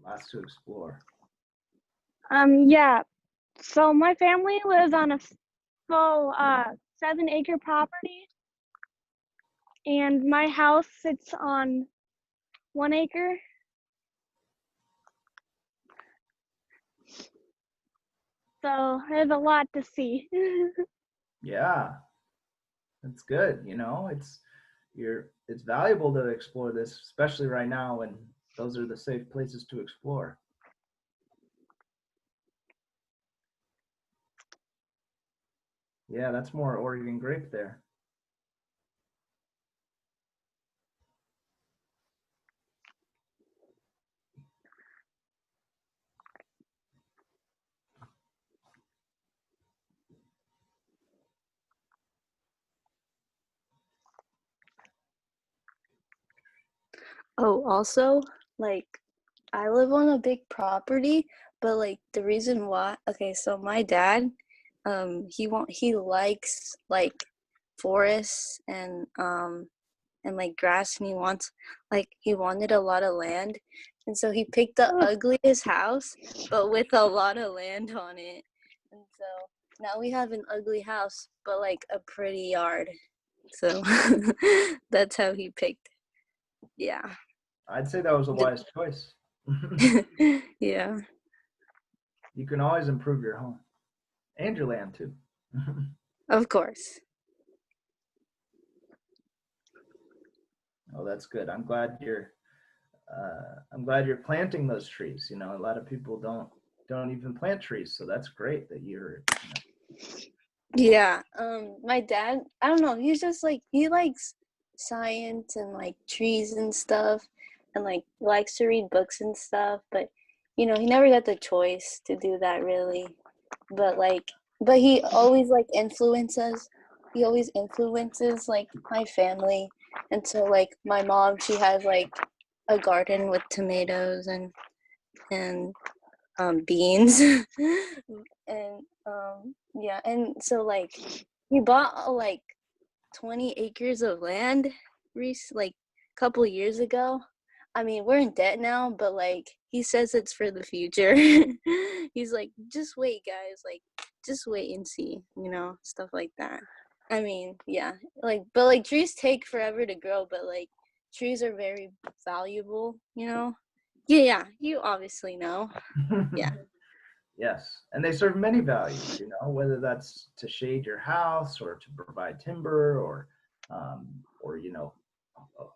Lots to explore. Yeah. So my family lives on a full 7-acre property, and my house sits on 1 acre. So there's a lot to see. Yeah, that's good. It's valuable to explore this, especially right now when those are the safe places to explore. Yeah, that's more Oregon grape there. Oh, also, like, I live on a big property, but like the reason why, okay, so my dad, he likes like forests and like grass, and he wanted a lot of land, and so he picked the Ugh. ugliest house, but with a lot of land on it, and so now we have an ugly house, but like a pretty yard. So that's how he picked. Yeah. I'd say that was a wise choice. Yeah. You can always improve your home and your land too. Of course. Oh, that's good. I'm glad you're planting those trees. You know, a lot of people don't even plant trees, so that's great that you're. Yeah. My dad, I don't know, he's just like, he likes science and like trees and stuff, and like likes to read books and stuff, but he never got the choice to do that really. But he always like influences like my family. And so like my mom, she has like a garden with tomatoes and beans. And yeah, and so like we bought like 20 acres of land like a couple years ago. I mean, we're in debt now, but like he says it's for the future. He's like, just wait, guys, like just wait and see, stuff like that. I mean, yeah, like, but like trees take forever to grow, but like trees are very valuable. Yeah, you obviously know. Yeah. Yes, and they serve many values, you know, whether that's to shade your house or to provide timber or a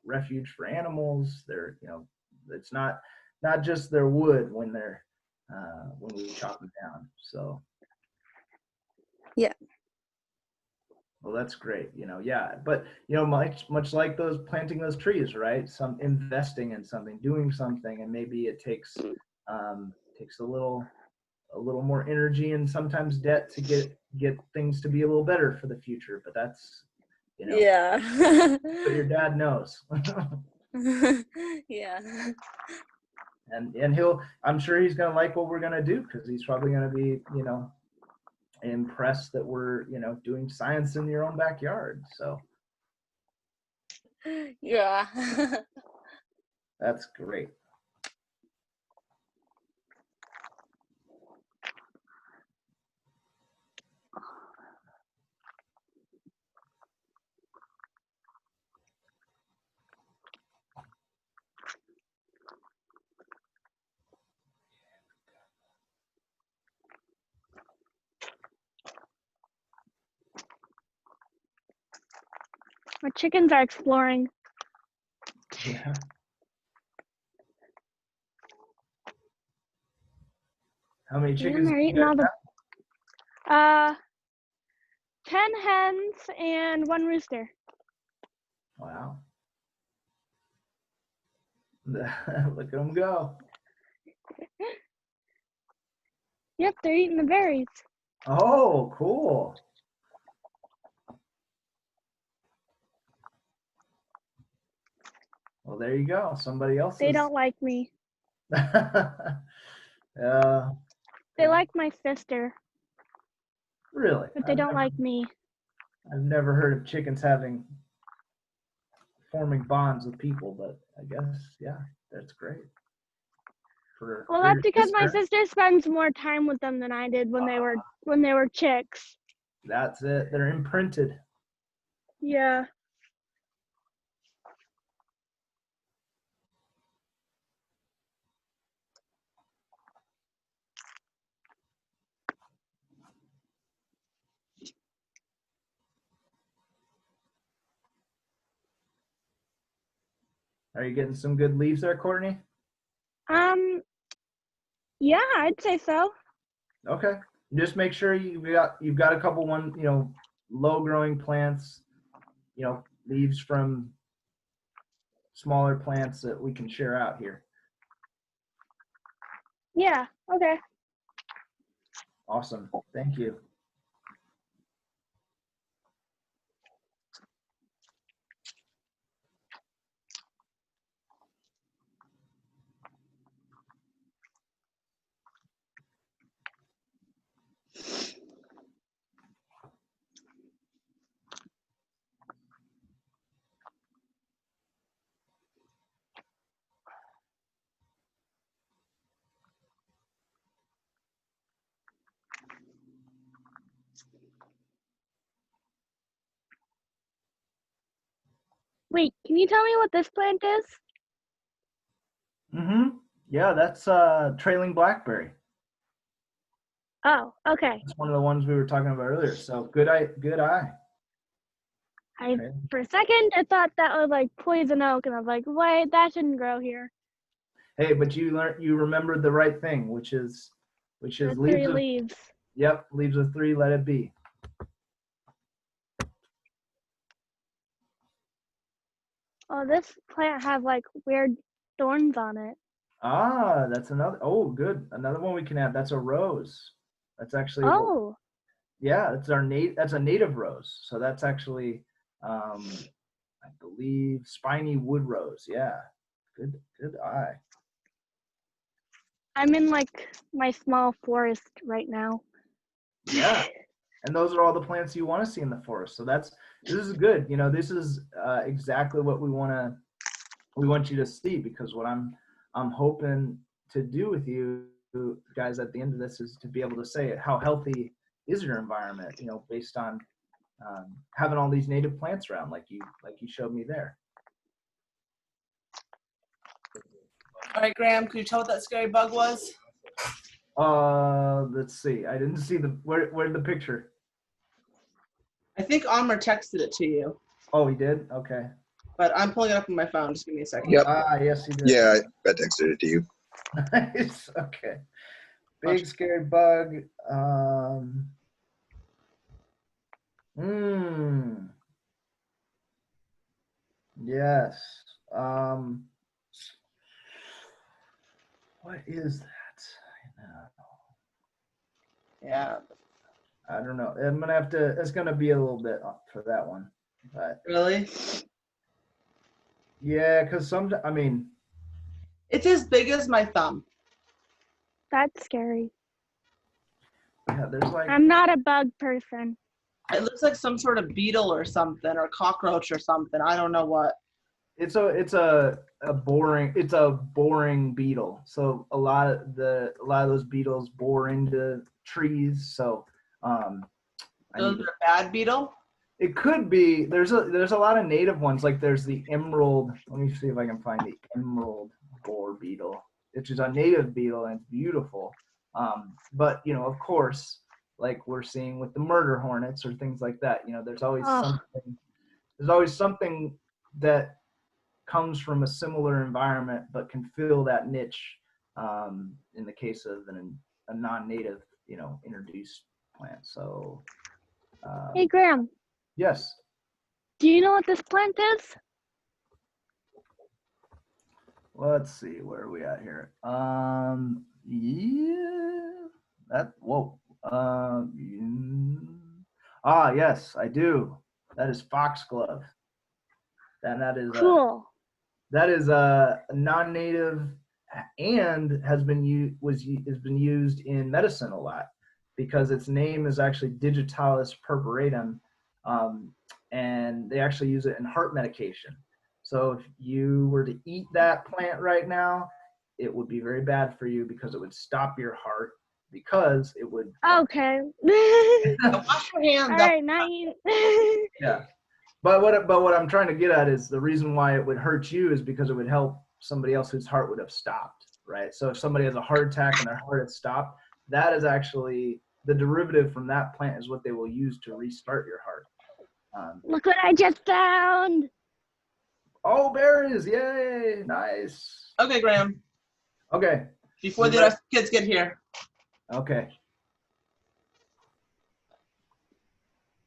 refuge for animals. They're, it's not just their wood when when we chop them down. So Yeah. well, that's great, yeah. But much like those planting those trees, right? Some investing in something, doing something, and maybe it takes a little more energy and sometimes debt to get things to be a little better for the future. But that's Yeah. what your dad knows. Yeah. and I'm sure he's gonna like what we're gonna do, because he's probably gonna be impressed that we're doing science in your own backyard. So Yeah. that's great. My chickens are exploring. Yeah. How many And chickens they're do you eating guys all the have? 10 hens and 1 rooster. Wow. Look at them go. Yep, they're eating the berries. Oh, cool. Well, there you go. Somebody else They is. don't like me. Yeah. They like my sister, Really? but they don't like me. I've never heard of chickens forming bonds with people, but I guess, yeah, that's great. Well, For that's your because my sister, sister spends more time with them than I did when they were chicks. that's it. They're imprinted. Yeah. Are you getting some good leaves there, Courtney? Yeah, I'd say so. Okay. Just make sure you've got a couple low growing plants, leaves from smaller plants that we can share out here. Yeah, okay. Awesome. Thank you. Wait, can you tell me what this plant is? Yeah, that's trailing blackberry. Oh, okay. That's one of the ones we were talking about earlier. So good eye, good eye. I Okay. For a second I thought that was like poison oak, and I was like, wait, that shouldn't grow here. Hey, but you remembered the right thing, which is The leaves 3 of, leaves. yep, leaves of 3, let it be. Oh, this plant has like weird thorns on it. Ah, that's another, oh, good. Another one we can add. That's a rose. That's actually, Oh, yeah, that's a native rose. So that's actually, I believe, spiny wood rose. Yeah, good eye. I'm in like my small forest right now. Yeah, and those are all the plants you want to see in the forest. So this is good. You know, this is exactly what we want you to see, because what I'm hoping to do with you guys at the end of this is to be able to say how healthy is your environment, you know, based on having all these native plants around, like you showed me there. All right, Graham, could you tell what that scary bug was? Let's see. I didn't see where'd the picture? I think Amr texted it to you, Oh, he did? Okay. but I'm pulling it up on my phone. Just give me a second. Yep. Ah, yes, he did. Yeah, I texted it to you. Nice. Okay. Big scary bug. Yes. What is that? Yeah. I don't know. I'm gonna have to. It's gonna be a little bit for that one, but Really? yeah, because I mean, It's as big as my thumb. That's scary. yeah, there's like, I'm not a bug person. It looks like some sort of beetle or something, or cockroach or something. I don't know what. it's a boring beetle. So a lot of those beetles bore into trees. So Those are bad beetle? it could be. There's a lot of native ones. Like there's the emerald. Let me see if I can find the emerald borer beetle, which is a native beetle and it's beautiful. But you know, of course, like we're seeing with the murder hornets or things like that. You know, there's always something. There's always something that comes from a similar environment but can fill that niche. In the case of a non-native, you know, introduced plant. So. Hey, Graham, Yes. do you know what this plant is? Let's see, where are we at here? Yeah, whoa. Yes, I do. That is foxglove. And that is Cool. that is a non-native and has been used in medicine a lot because its name is actually Digitalis purpuratum, and they actually use it in heart medication. So if you were to eat that plant right now, it would be very bad for you because it would stop your heart, because it would. Okay. Wash your hands. All right, now you. Yeah. But what I'm trying to get at is the reason why it would hurt you is because it would help somebody else whose heart would have stopped, right? So if somebody has a heart attack and their heart has stopped, that is actually the derivative from that plant is what they will use to restart your heart. Look what I just found. Oh, berries! Yay! Nice. Okay, Graham. Okay. Before the rest of the kids get here. Okay.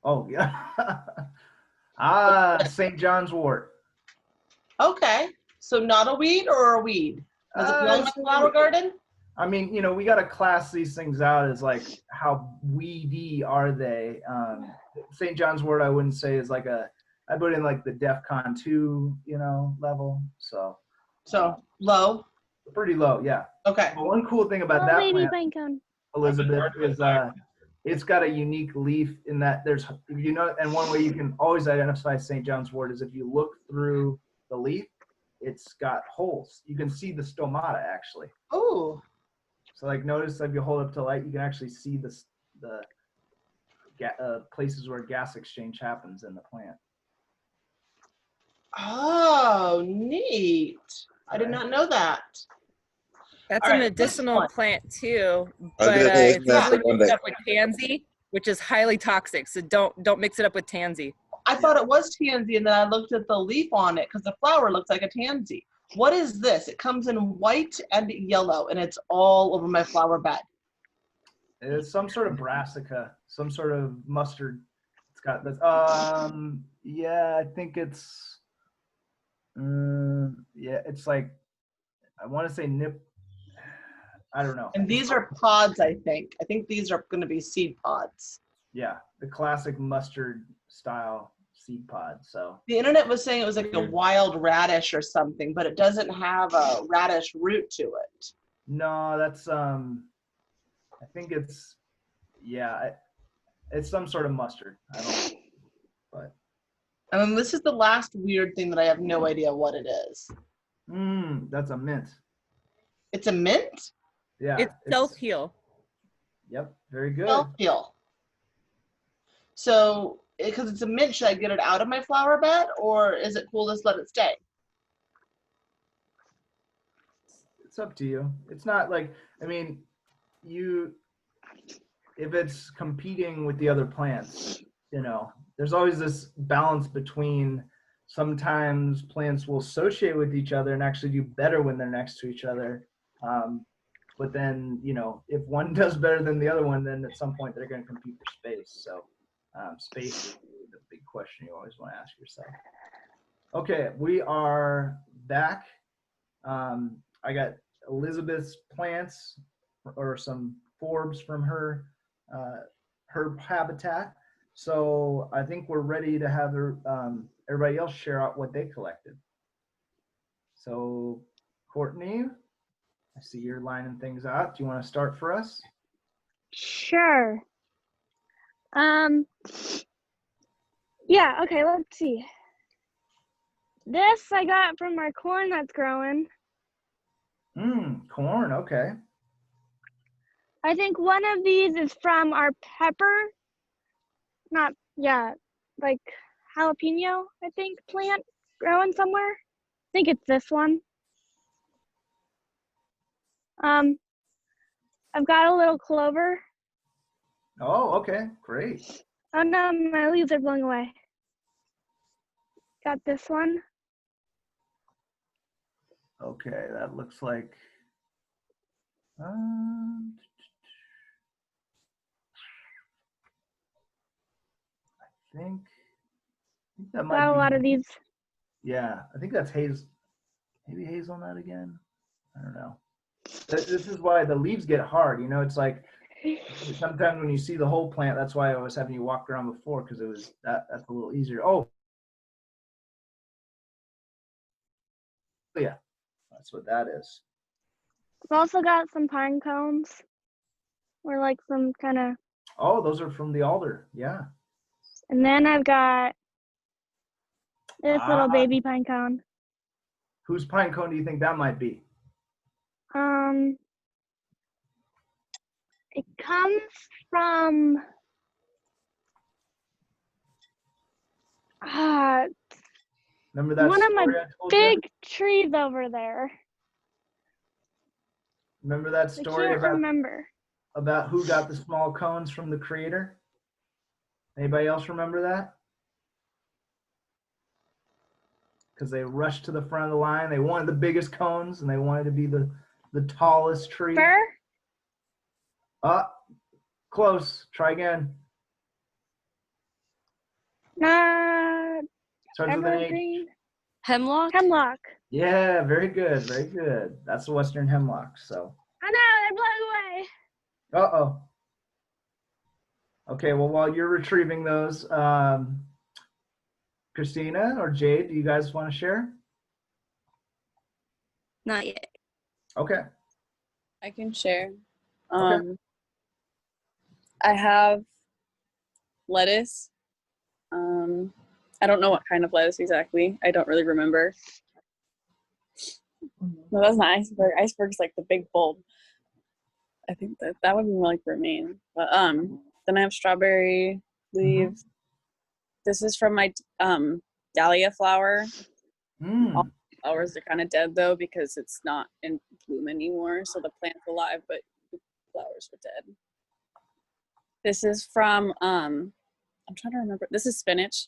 Oh yeah. St. John's wort. Okay. So not a weed or a weed? Does it belong in my flower garden? I mean, you know, we got to class these things out as like how weedy are they. St. John's wort, I wouldn't say is like I put in like the DEFCON 2, you know, level. So Low. pretty low, yeah. Okay. But one cool thing about Oh, that lady plant, Bacon. Elizabeth, is it's got a unique leaf in that there's, you know, and one way you can always identify St. John's wort is if you look through the leaf, it's got holes. You can see the stomata actually. Oh. So like notice if you hold up to light, you can actually see the places where gas exchange happens in the plant. Oh, neat. I did Right. not know that. That's All a right, this medicinal one. plant too, I was but gonna say, isn't it's that usually the one mixed that? up with tansy, which is highly toxic. So don't mix it up with tansy. I thought it was tansy, and then I looked at the leaf on it because the flower looks like a tansy. What is this? It comes in white and yellow, and it's all over my flower bed. It's some sort of brassica, some sort of mustard. It's got this. Yeah, I think it's. Yeah, it's like, I want to say nip. I don't know. And these are pods, I think. I think these are going to be seed pods. Yeah, the classic mustard style seed pod. So The internet was saying it was like a wild radish or something, but it doesn't have a radish root to it. no, that's I think it's, yeah, it's some sort of mustard. I don't know, but And then this is the last weird thing that I have no idea what it is. that's a mint. It's a mint? Yeah, It's self-heal. Yep, very good. Self-heal. So, because it's a mint, should I get it out of my flower bed, or is it cool to just let it stay? It's up to you. It's not like, I mean, if it's competing with the other plants, there's always this balance between, sometimes plants will associate with each other and actually do better when they're next to each other. But then, if one does better than the other one, then at some point they're going to compete for space. So space is the big question you always want to ask yourself. Okay, we are back. I got Elizabeth's plants, or some forbs from her habitat. So I think we're ready to have everybody else share out what they collected. So Courtney, I see you're lining things out. Do you want to start for us? Sure. Yeah, okay, let's see. This I got from our corn that's growing. Corn, okay. I think one of these is from our pepper. Like jalapeno, I think, plant growing somewhere. I think it's this one. I've got a little clover. Oh, okay, great. Oh no, my leaves are blowing away. Got this one. Okay, that looks like, I think that might Got a be, lot of these. yeah, I think that's maybe hazelnut again. I don't know. This is why the leaves get hard. It's like, sometimes when you see the whole plant, that's why I was having you walk around before, because it was that's a little easier. Oh, yeah, that's what that is. I've also got some pine cones, or like some kind of. Oh, those are from the alder. Yeah. And then I've got this little baby pine cone. Whose pine cone do you think that might be? It comes from Remember that one of my story I told big you? trees over there. Remember that I story can't remember. about who got the small cones from the creator? Anybody else remember that? Because they rushed to the front of the line. They wanted the biggest cones, and they wanted to be the tallest tree. Fir? Close. Try again. Starts with an H. Evergreen. Hemlock? Hemlock. Yeah, very good, very good. That's the Western hemlock. So. I know, they're blowing away. Uh-oh. Okay, well, while you're retrieving those, Christina or Jade, do you guys want to share? Not yet. Okay. I can share. Okay. I have lettuce. I don't know what kind of lettuce exactly. I don't really remember. No, that's not iceberg. Iceberg's like the big bulb. I think that would be more like romaine. But then I have strawberry leaves. This is from my dahlia flower. Mm. Flowers are kind of dead though because it's not in bloom anymore. So the plant's alive, but the flowers are dead. This is from I'm trying to remember. This is spinach.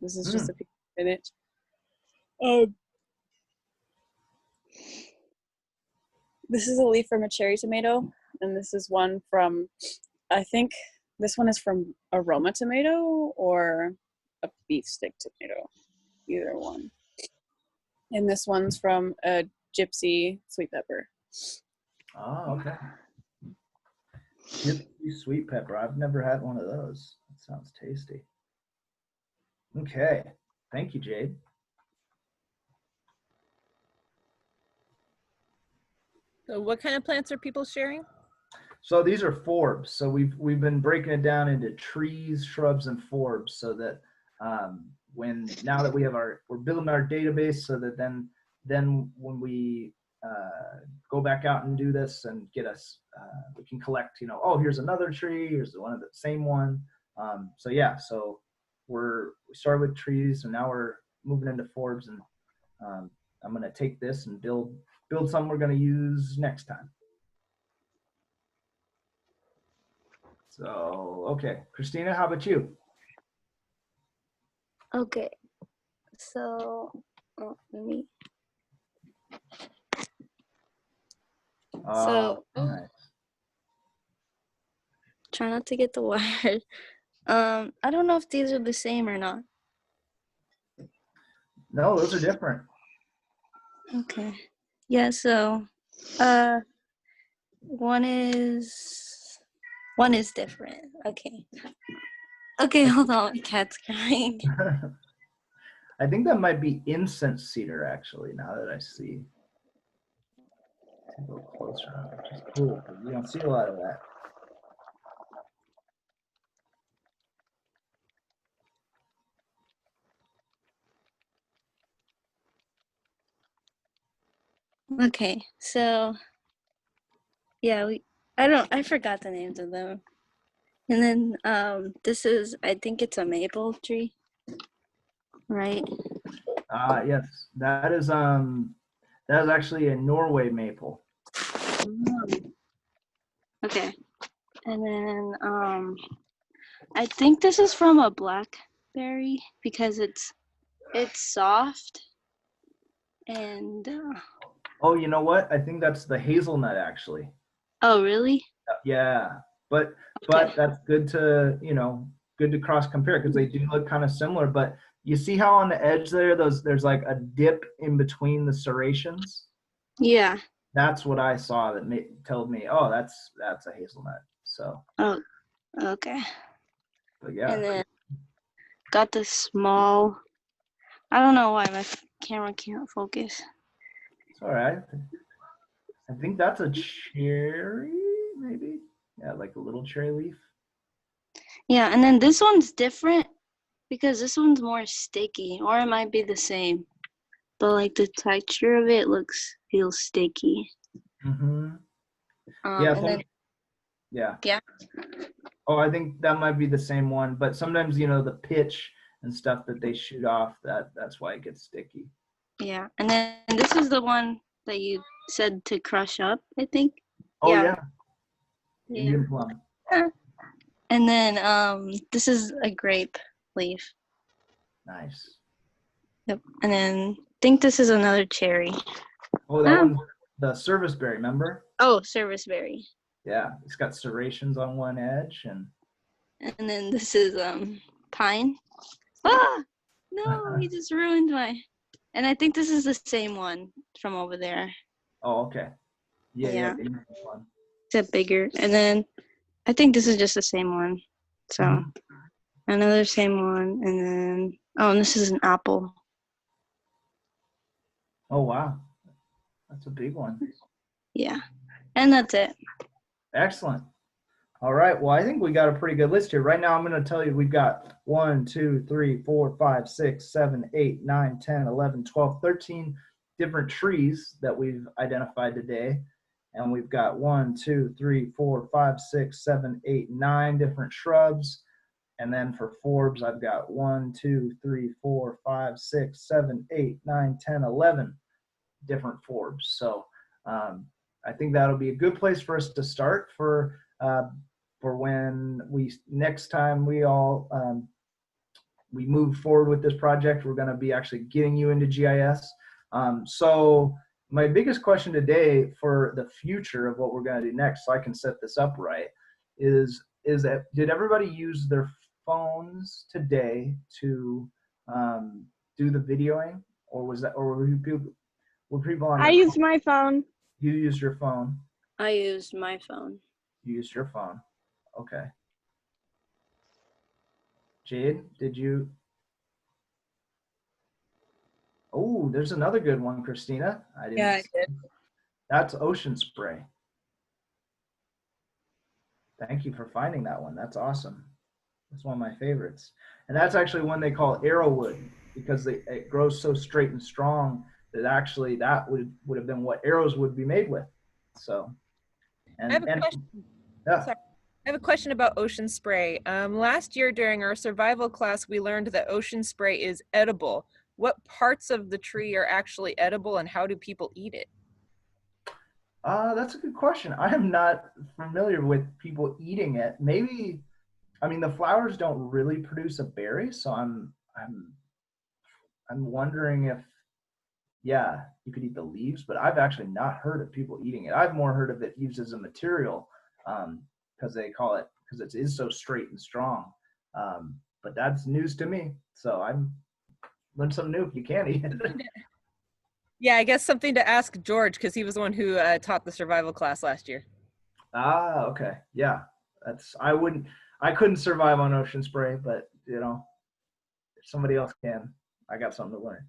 This is just a piece of spinach. This is a leaf from a cherry tomato, and this is one from, I think this one is from a Roma tomato or a beef stick tomato, either one. And this one's from a gypsy sweet pepper. Oh, okay. Gypsy sweet pepper. I've never had one of those. That sounds tasty. Okay. Thank you, Jade. So what kind of plants are people sharing? So these are forbs. So we've been breaking it down into trees, shrubs, and forbs, so that now that we're building our database, so that then when we go back out and do this and get us, we can collect. Oh, here's another tree. Here's one of the same one. So yeah. So we started with trees, and now we're moving into forbs, and I'm gonna take this and build something we're gonna use next time. So, okay. Christina, how about you? Okay. So, let me. Nice. Try not to get the wire. I don't know if these are the same or not. No, those are different. Okay. Yeah, so one is different. Okay. Okay, hold on. My cat's crying. I think that might be incense cedar, actually, now that I see. A little closer on it, which is cool, because we don't see a lot of that. Okay, so yeah, I forgot the names of them. And then this is, I think it's a maple tree, right? Yes, that is actually a Norway maple. Okay. And then I think this is from a blackberry because it's soft and Oh, you know what? I think that's the hazelnut, actually. oh really? Yeah, but Okay. that's good to good to cross compare, because they do look kind of similar. But you see how on the edge there's like a dip in between the serrations. Yeah. That's what I saw that told me, oh, that's a hazelnut. So. Oh, okay. But yeah. And then got this small. I don't know why my camera can't focus. It's all right. I think that's a cherry, maybe. Yeah, like a little cherry leaf. Yeah, and then this one's different because this one's more sticky, or it might be the same, but like the texture of it feels sticky. Mm-hmm. And then yeah. Yeah. Oh, I think that might be the same one, but sometimes the pitch and stuff that they shoot off, that's why it gets sticky. Yeah, and then this is the one that you said to crush up, I think. Oh Yeah. Indian plum. And then this is a grape leaf. Nice. Yep. And then I think this is another cherry. Oh, that one's the serviceberry, remember? Oh, serviceberry. Yeah, it's got serrations on one edge, and then this is pine. Ah, no, you just ruined my. And I think this is the same one from over there. Oh, okay. Yeah. It's a bigger, and then I think this is just the same one. So another same one, and then and this is an apple. Oh wow, that's a big one. Yeah, and that's it. Excellent. All right. Well, I think we got a pretty good list here. Right now, I'm going to tell you we've got 1, 2, 3, 4, 5, 6, 7, 8, 9, 10, 11, 12, 13 different trees that we've identified today. And we've got 1, 2, 3, 4, 5, 6, 7, 8, 9 different shrubs. And then for Forbes, I've got 1, 2, 3, 4, 5, 6, 7, 8, 9, 10, 11 different Forbes. So I think that'll be a good place for us to start for when next time we all we move forward with this project. We're going to be actually getting you into GIS. So my biggest question today for the future of what we're going to do next, so I can set this up right, is that did everybody use their phones today to do the videoing, or were people on? I used my phone. You used your phone. I used my phone. You used your phone. Okay. Jade, did you? Oh, there's another good one, Christina. Yeah, I did. That's ocean spray. Thank you for finding that one. That's awesome. That's one of my favorites. And that's actually one they call arrowwood, because it grows so straight and strong that actually that would have been what arrows would be made with. So, I have a question. Yeah. Sorry. I have a question about ocean spray. Last year during our survival class, we learned that ocean spray is edible. What parts of the tree are actually edible, and how do people eat it? That's a good question. I am not familiar with people eating it. Maybe, I mean, the flowers don't really produce a berry, so I'm wondering if, yeah, you could eat the leaves, but I've actually not heard of people eating it. I've more heard of it used as a material, because they call it, because it is so straight and strong. But that's news to me. So I'm learned something new. You can eat it. Yeah, I guess something to ask George, because he was the one who taught the survival class last year. Ah, okay. Yeah. I couldn't survive on ocean spray, but you know, if somebody else can, I got something to learn.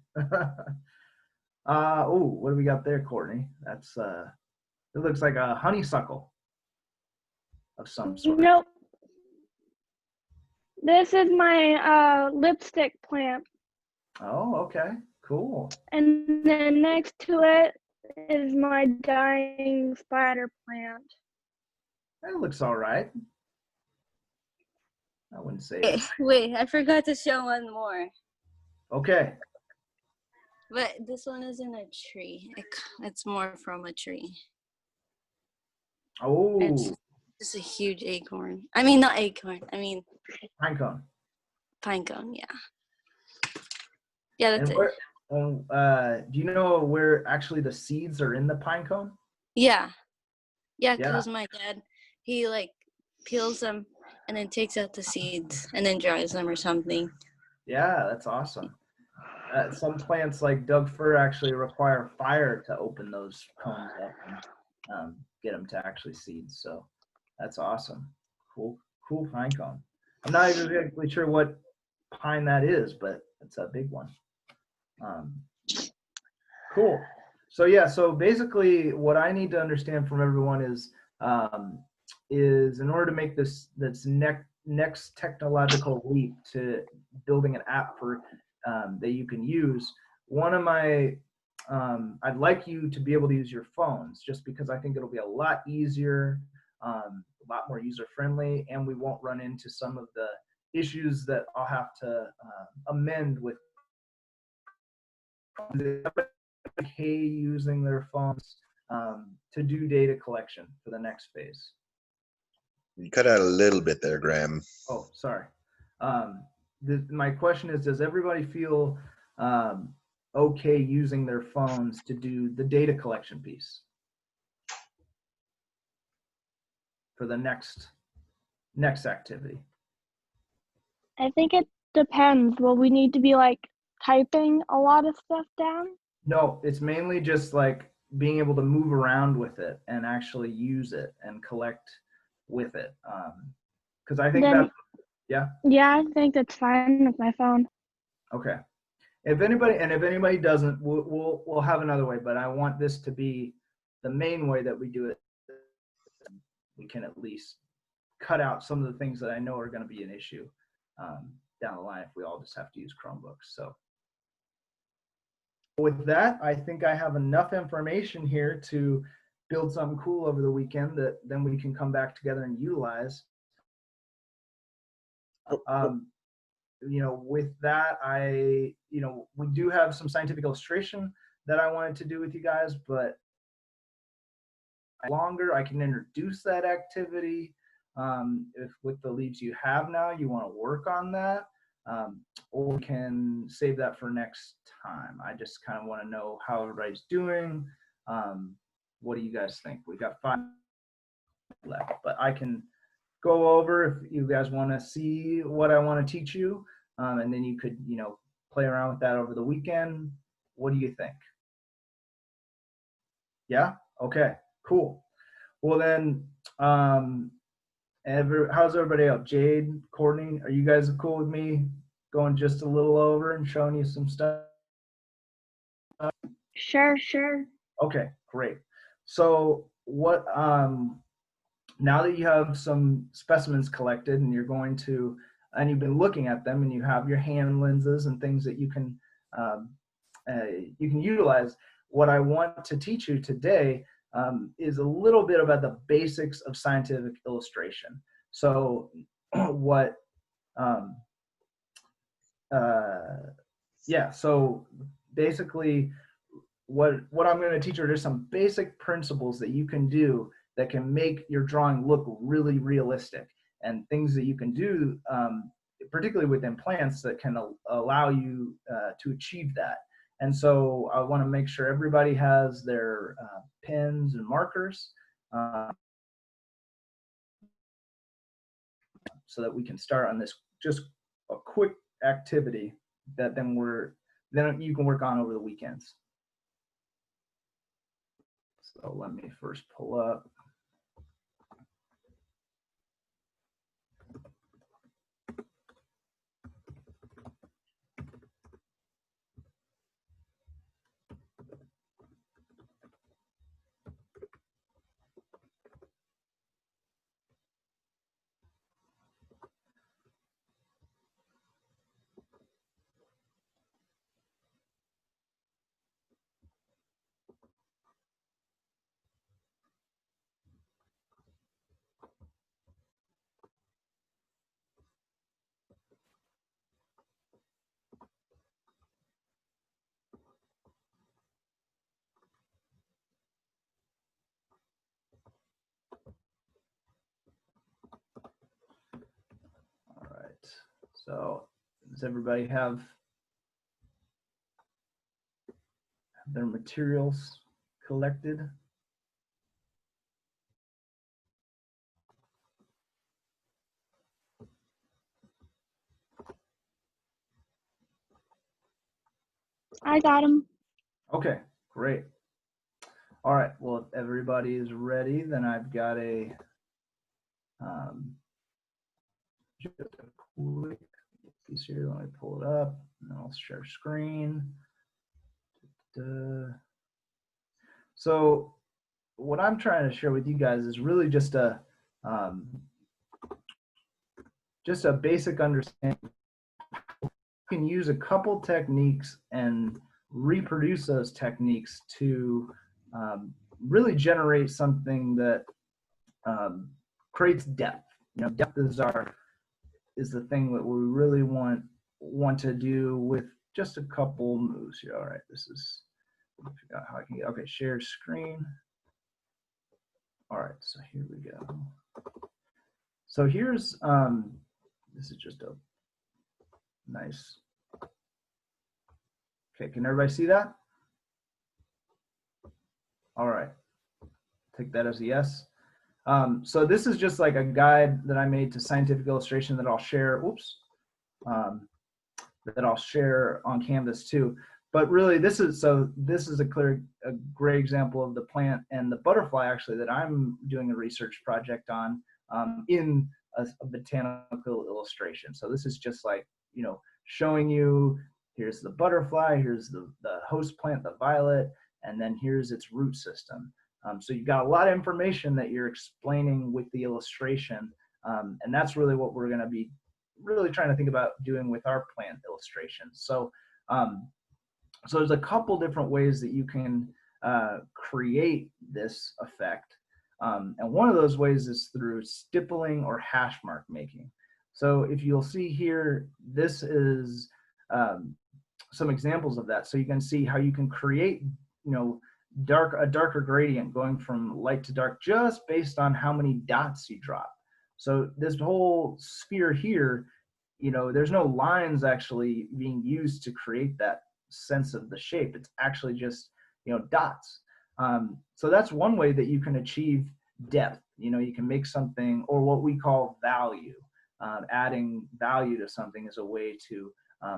Oh, what do we got there, Courtney? That's it looks like a honeysuckle of some sort. Nope. This is my lipstick plant. Oh, okay. Cool. And then next to it is my dying spider plant. That looks all right. I wouldn't say it. Wait, I forgot to show one more. Okay. But this one isn't a tree. It's more from a tree. Oh. It's just a huge acorn. I mean, not acorn. I mean, Pine cone. pine cone, yeah. Yeah, that's And it. do you know where actually the seeds are in the pine cone? Yeah. Yeah, because my dad, he like peels them and then takes out the seeds and then dries them or something. Yeah, that's awesome. Some plants like Doug fir actually require fire to open those cones up and get them to actually seed. So that's awesome. Cool pine cone. I'm not exactly sure what pine that is, but it's a big one. Cool. So yeah, so basically what I need to understand from everyone is in order to make this next technological leap to building an app for that you can use, one of my I'd like you to be able to use your phones, just because I think it'll be a lot easier, a lot more user friendly, and we won't run into some of the issues that I'll have to amend with using their phones to do data collection for the next phase. You cut out a little bit there, Graham. Oh, sorry. My question is, does everybody feel okay using their phones to do the data collection piece for the next activity? I think it depends. Will we need to be like typing a lot of stuff down? No, it's mainly just like being able to move around with it and actually use it and collect with it. Because I think that, yeah. Yeah, I think that's fine with my phone. Okay. If anybody doesn't, we'll have another way. But I want this to be the main way that we do it. We can at least cut out some of the things that I know are going to be an issue down the line if we all just have to use Chromebooks. So with that, I think I have enough information here to build something cool over the weekend that then we can come back together and utilize. You know, with that, we do have some scientific illustration that I wanted to do with you guys, but longer I can introduce that activity. If with the leads you have now, you want to work on that, or we can save that for next time. I just kind of want to know how everybody's doing. What do you guys think? We got 5 left, but I can go over if you guys want to see what I want to teach you, and then you could, you know, play around with that over the weekend. What do you think? Yeah? Okay, cool. Well then, how's everybody up? Jade, Courtney, are you guys cool with me going just a little over and showing you some stuff? Sure, sure. Okay, great. So what, now that you have some specimens collected and you're going to, and you've been looking at them and you have your hand lenses and things that you can utilize, what I want to teach you today is a little bit about the basics of scientific illustration. So what, so basically what I'm going to teach you are just some basic principles that you can do that can make your drawing look really realistic, and things that you can do, particularly within plants, that can allow you to achieve that. And so I want to make sure everybody has their pens and markers so that we can start on this, just a quick activity that then you can work on over the weekends. So let me first pull up. So does everybody have their materials collected? I got them. Okay, great. All right, well, if everybody is ready, then I've got just a quick piece here. Let me pull it up, and I'll share screen. So what I'm trying to share with you guys is really just a basic understanding. You can use a couple techniques and reproduce those techniques to really generate something that creates depth. You know, depth is the thing that we really want to do with just a couple moves here. All right, this is, I forgot how I can get, okay, share screen. All right, so here we go. So here's, this is just a nice, okay, can everybody see that? All right, take that as a yes. So this is just like a guide that I made to scientific illustration that I'll share, that I'll share on Canvas too. But really this is a great example of the plant and the butterfly actually that I'm doing a research project on in a botanical illustration. So this is just like, you know, showing you, here's the butterfly, here's the host plant, the violet, and then here's its root system. So you've got a lot of information that you're explaining with the illustration, and that's really what we're going to be really trying to think about doing with our plant illustrations. So, so there's a couple different ways that you can create this effect, and one of those ways is through stippling or hash mark making. So if you'll see here, this is some examples of that. So you can see how you can create, you know, a darker gradient going from light to dark just based on how many dots you drop. So this whole sphere here, you know, there's no lines actually being used to create that sense of the shape. It's actually just, you know, dots. So that's one way that you can achieve depth. You know, you can make something, or what we call value. Adding value to something is a way to,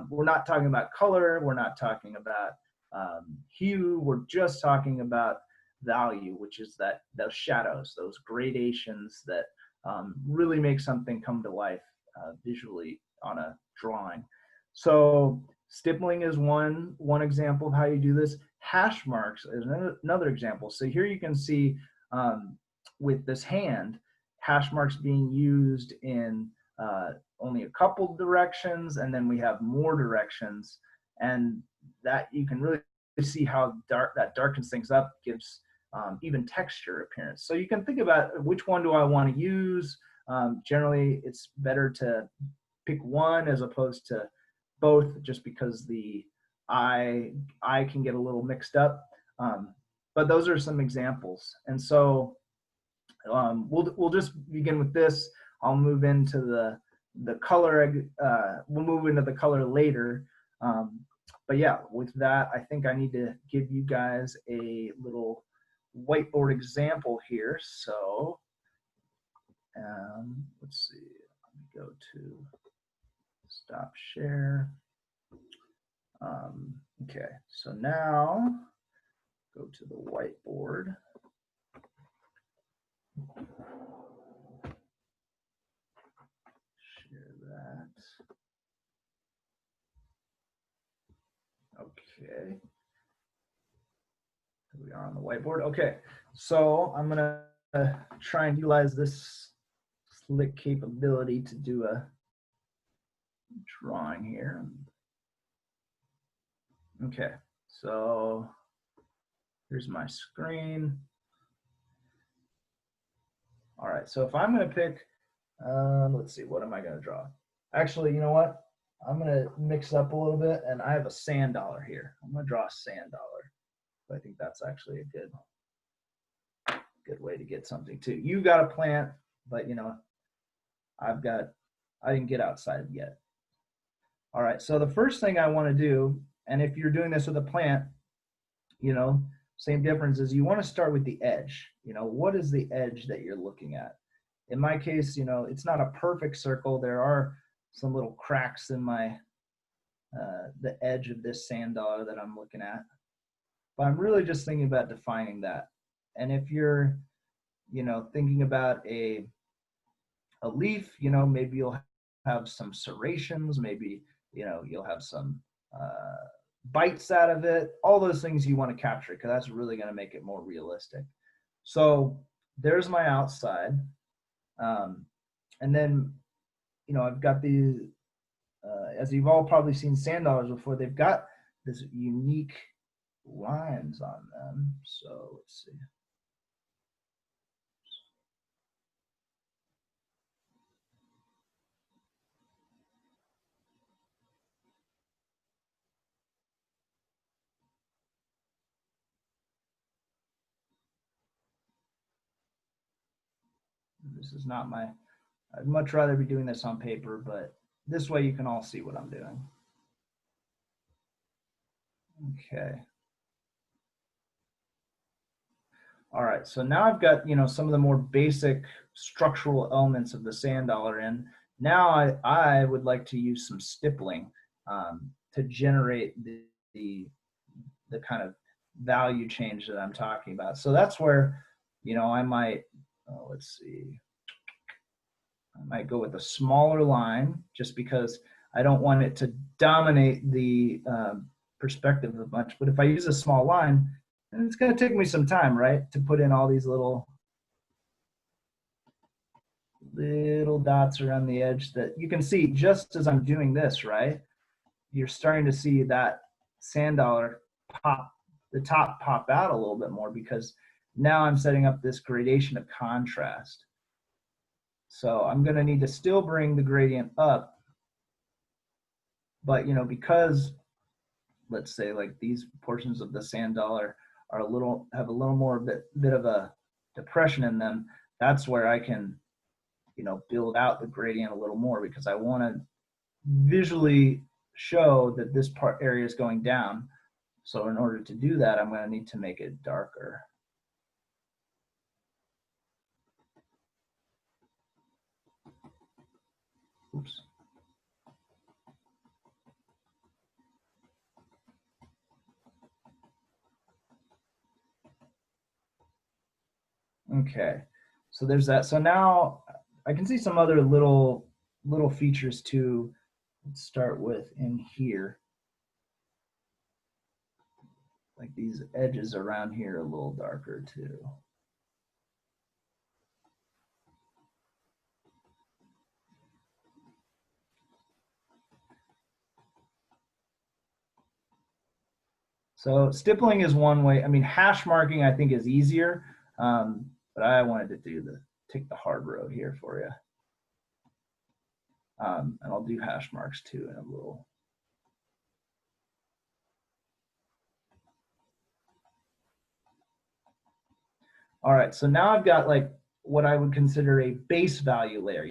we're not talking about color, we're not talking about hue, we're just talking about value, which is that those shadows, those gradations that really make something come to life visually on a drawing. So stippling is one example of how you do this. Hash marks is another example. So here you can see with this hand, hash marks being used in only a couple directions, and then we have more directions, and that you can really see how that darkens things up, gives even texture appearance. So you can think about which one do I want to use. Generally, it's better to pick one as opposed to both, just because the eye can get a little mixed up. But those are some examples, and so we'll just begin with this. I'll move into the color. We'll move into the color later. But yeah, with that, I think I need to give you guys a little whiteboard example here. So let's see. Let me go to stop share. Okay, so now go to the whiteboard. Share that. Okay. Here we are on the whiteboard. Okay, so I'm gonna try and utilize this slick capability to do a drawing here. Okay, so here's my screen. All right, so if I'm gonna pick, let's see, what am I gonna draw? Actually, you know what? I'm gonna mix up a little bit, and I have a sand dollar here. I'm gonna draw a sand dollar. I think that's actually a good way to get something too. You got a plant, but you know, I didn't get outside yet. All right, so the first thing I want to do, and if you're doing this with a plant, you know, same difference is you want to start with the edge. You know, what is the edge that you're looking at? In my case, you know, it's not a perfect circle. There are some little cracks in my the edge of this sand dollar that I'm looking at. But I'm really just thinking about defining that. And if you're, you know, thinking about a leaf, you know, maybe you'll have some serrations, maybe, you know, you'll have some bites out of it, all those things you want to capture, because that's really going to make it more realistic. So there's my outside. And then, you know, I've got these, as you've all probably seen sand dollars before, they've got this unique lines on them. So let's see. This is not my, I'd much rather be doing this on paper, but this way you can all see what I'm doing. Okay. All right, so now I've got, you know, some of the more basic structural elements of the sand dollar in. Now I would like to use some stippling to generate the kind of value change that I'm talking about. So that's where, you know, I might, let's see, I might go with a smaller line just because I don't want it to dominate the perspective a bunch. But if I use a small line, it's going to take me some time, right, to put in all these little dots around the edge that you can see just as I'm doing this, right? You're starting to see that sand dollar pop, the top pop out a little bit more because now I'm setting up this gradation of contrast. So I'm going to need to still bring the gradient up, but because let's say like these portions of the sand dollar are have a little more bit of a depression in them, that's where I can build out the gradient a little more, because I want to visually show that this area is going down. So in order to do that, I'm going to need to make it darker. Oops. Okay, so there's that. So now I can see some other little features too. Let's start with in here. Like these edges around here are a little darker too. So stippling is one way. I mean, hash marking I think is easier, but I wanted to take the hard road here for you. And I'll do hash marks too in a little. All right, so now I've got like what I would consider a base value layer.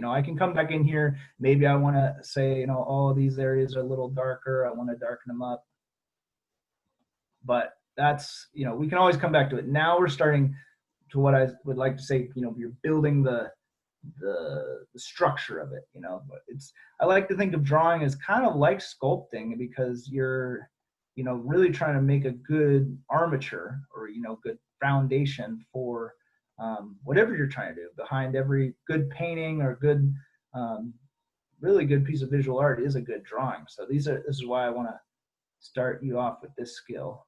I can come back in here. Maybe I want to say, all these areas are a little darker. I want to darken them up. But that's, we can always come back to it. Now we're starting to what I would like to say, you're building the structure of it, But I like to think of drawing as kind of like sculpting, because you're, really trying to make a good armature or, good foundation for whatever you're trying to do. Behind every good painting or good, really good piece of visual art is a good drawing. So this is why I want to start you off with this skill.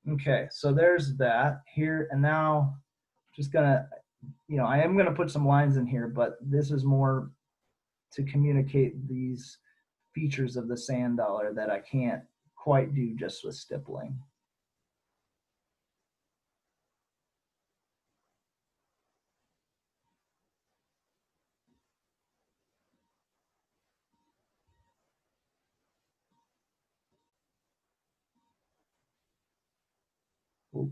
Okay, so there's that here, and now just gonna, I am gonna put some lines in here, but this is more to communicate these features of the sand dollar that I can't quite do just with stippling. Ooh.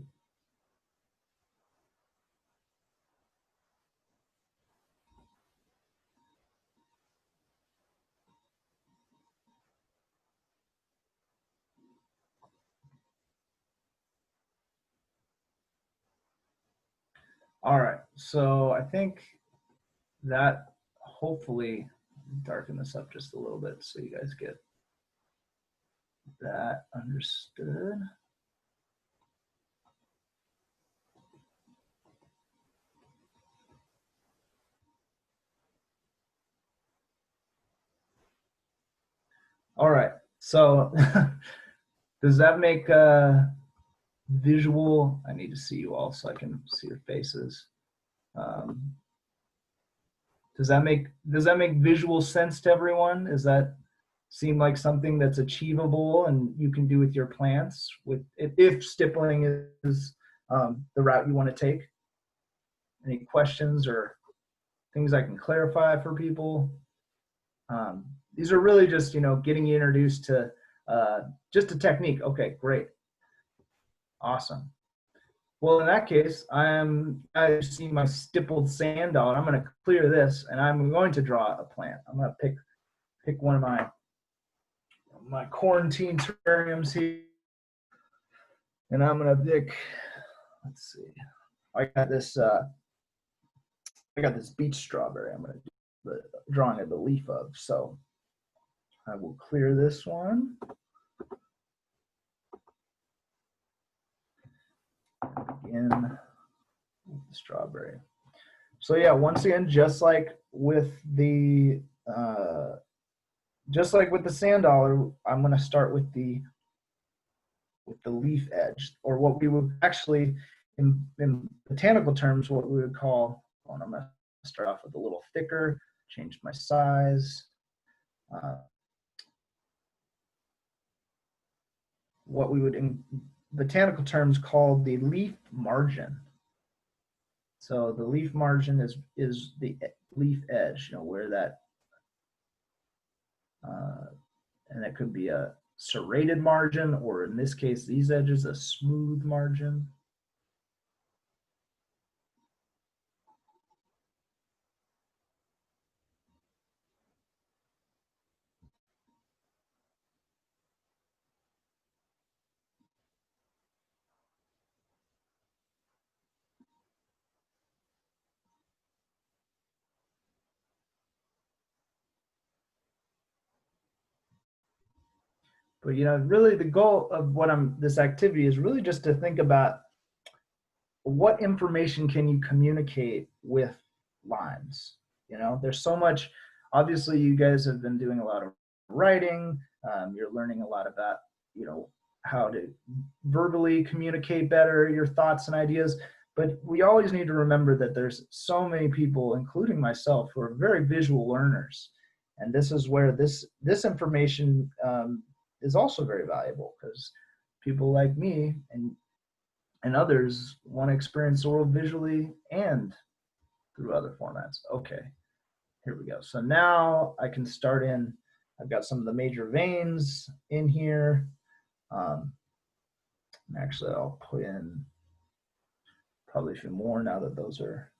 All right, so I think that hopefully darken this up just a little bit so you guys get that understood. All right, so does that make visual? I need to see you all so I can see your faces. Does that make visual sense to everyone? Does that seem like something that's achievable and you can do with your plants, with if stippling is the route you want to take? Any questions or things I can clarify for people? These are really just getting you introduced to just a technique. Okay, great, awesome. Well, in that case, I see my stippled sand dollar. I'm going to clear this, and I'm going to draw a plant. I'm going to pick one of my quarantine terrariums here, and I'm going to pick. Let's see. I got this beach strawberry. I'm going to do the drawing of the leaf of. So I will clear this one. Begin with the strawberry. So yeah, once again, just like with the sand dollar, I'm going to start with the leaf edge, or what we would actually, in botanical terms, what we would call. I'm going to start off with a little thicker. Change my size. What we would in botanical terms call the leaf margin. So the leaf margin is the leaf edge, you know, where that, and it could be a serrated margin, or in this case, these edges, a smooth margin. But you know, really the goal of this activity is really just to think about what information can you communicate with lines. You know, there's so much, obviously you guys have been doing a lot of writing, you're learning a lot about, you know, how to verbally communicate better your thoughts and ideas, but we always need to remember that there's so many people, including myself, who are very visual learners. And this is where this information is also very valuable, because people like me and others want to experience the world visually and through other formats. Okay, here we go. So now I can start in, I've got some of the major veins in here. Actually, I'll put in probably a few more now that those are.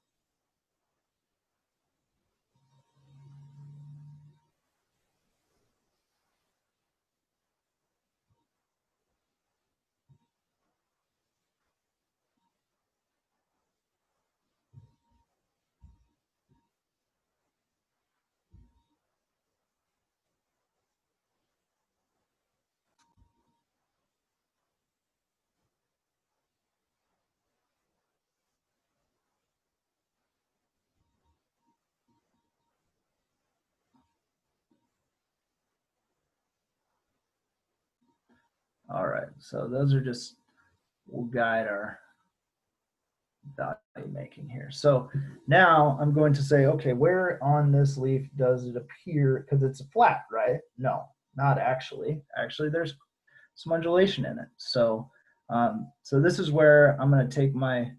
All right, so those are just, will guide our value making here. So now I'm going to say, okay, where on this leaf does it appear, because it's flat, right? No, not actually. Actually, there's some undulation in it. So, so this is where I'm going to take my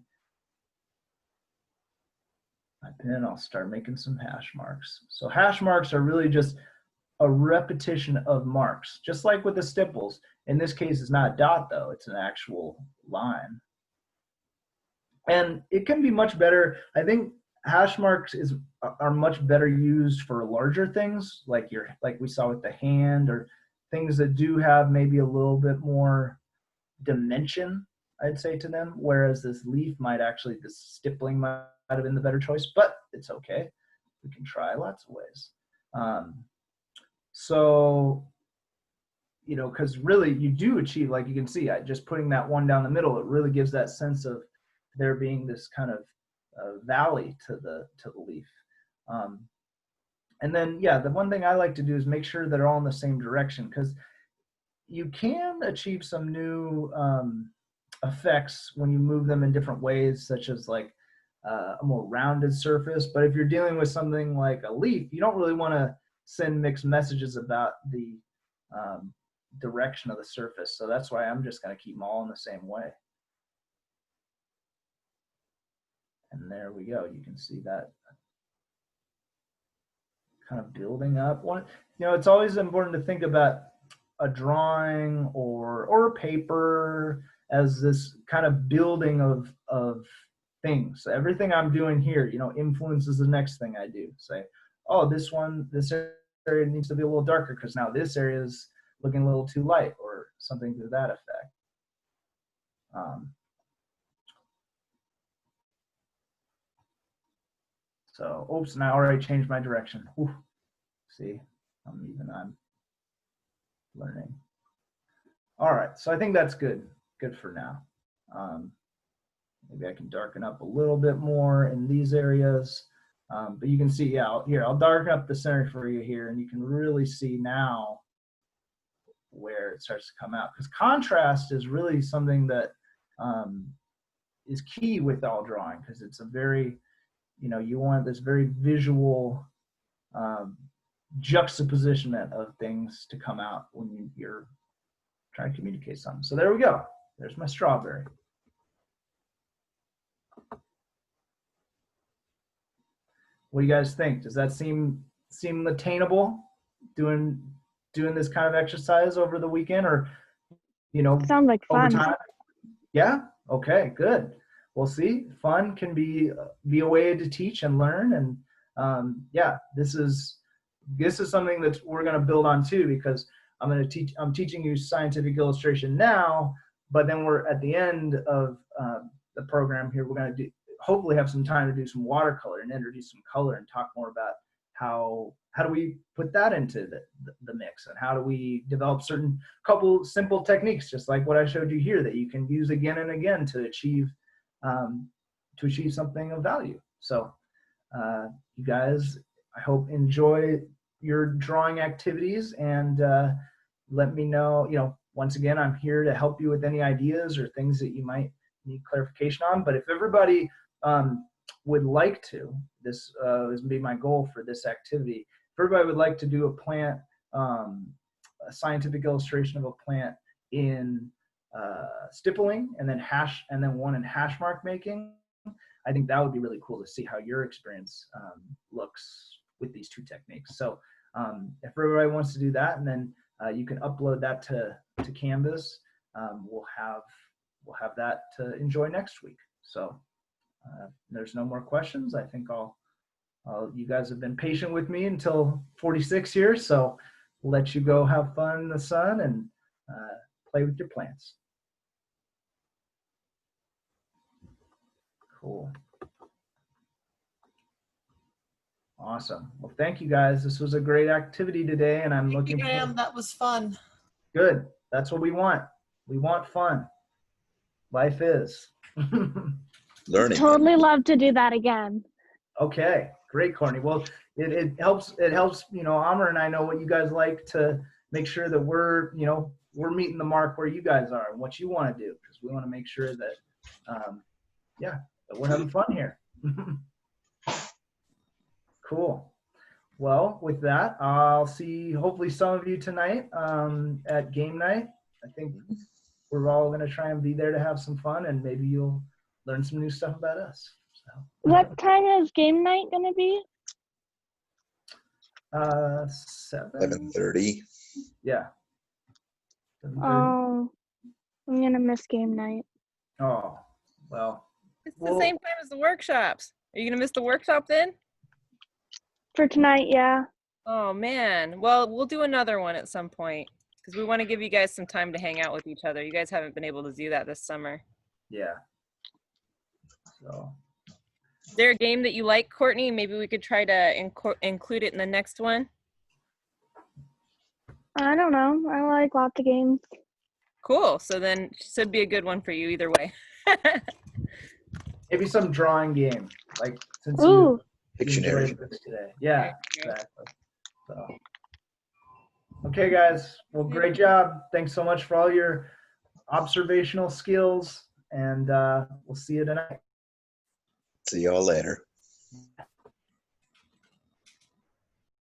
pen, I'll start making some hash marks. So hash marks are really just a repetition of marks, just like with the stipples. In this case, it's not a dot though, it's an actual line. And it can be much better. I think hash marks are much better used for larger things, like we saw with the hand, or things that do have maybe a little bit more dimension, I'd say, to them, whereas this leaf might actually, this stippling might have been the better choice, but it's okay. We can try lots of ways. So, you know, because really you do achieve, like you can see, just putting that one down the middle, it really gives that sense of there being this kind of valley to the leaf. And then, yeah, the one thing I like to do is make sure they're all in the same direction, because you can achieve some new effects when you move them in different ways, such as like a more rounded surface. But if you're dealing with something like a leaf, you don't really want to send mixed messages about the direction of the surface. So that's why I'm just going to keep them all in the same way. And there we go. You can see that kind of building up. You know, it's always important to think about a drawing or a paper as this kind of building of things. So everything I'm doing here, you know, influences the next thing I do. Say, oh, this area needs to be a little darker because now this area is looking a little too light, or something to that effect. So, oops, now I already changed my direction. Whew. See, I'm learning. All right, so I think that's good for now. Maybe I can darken up a little bit more in these areas. But you can see, yeah, here, I'll darken up the center for you here, and you can really see now where it starts to come out. Because contrast is really something that is key with all drawing, because it's a very, you know, you want this very visual juxtaposition of things to come out when you're trying to communicate something. So there we go. There's my strawberry. What do you guys think? Does that seem attainable? Doing this kind of exercise over the weekend, or Sounds like over fun. time? Yeah. Okay. Good. We'll see. Fun can be a way to teach and learn, and yeah, this is something that we're going to build on too, because I'm teaching you scientific illustration now, but then we're at the end of the program here. We're going to hopefully have some time to do some watercolor and introduce some color and talk more about how do we put that into the mix, and how do we develop couple simple techniques, just like what I showed you here, that you can use again and again to achieve something of value. So you guys, I hope, enjoy your drawing activities, and let me know. Once again, I'm here to help you with any ideas or things that you might need clarification on. But if everybody would like to, this would be my goal for this activity. If everybody would like to do a scientific illustration of a plant in stippling, and then one in hash mark making, I think that would be really cool to see how your experience looks with these two techniques. So if everybody wants to do that, and then you can upload that to Canvas, we'll have that to enjoy next week. So there's no more questions. I think you guys have been patient with me until 46 here, so we'll let you go have fun in the sun and play with your plants. Cool. Awesome. Well, thank you guys. This was a great activity today, and I'm looking forward. That was fun. Good. That's what we want. We want fun. Life is. Learning. Totally love to do that again. Okay. Great, Courtney. Well, it helps. Amr and I know what you guys like, to make sure that we're meeting the mark where you guys are and what you want to do, because we want to make sure that, that we're having fun here. Cool. Well, with that, I'll see hopefully some of you tonight at game night. I think we're all going to try and be there to have some fun, and maybe you'll learn some new stuff about us. So, What time is game night going to be? 7:30. Yeah. 7:30. Oh, I'm going to miss game night. Oh, well. It's the same time as the workshops. Are you gonna miss the workshop then? For tonight, yeah. Oh man. Well, we'll do another one at some point, because we want to give you guys some time to hang out with each other. You guys haven't been able to do that this summer. Yeah. So. Is there a game that you like, Courtney? Maybe we could try to include it in the next one. I don't know. I like lots of games. Cool. So then it should be a good one for you either way. Maybe some drawing game, like since Ooh. you Pictionary. enjoyed this today. Yeah, exactly. So. Okay, guys. Well, great job. Thanks so much for all your observational skills, and we'll see you tonight. See y'all later.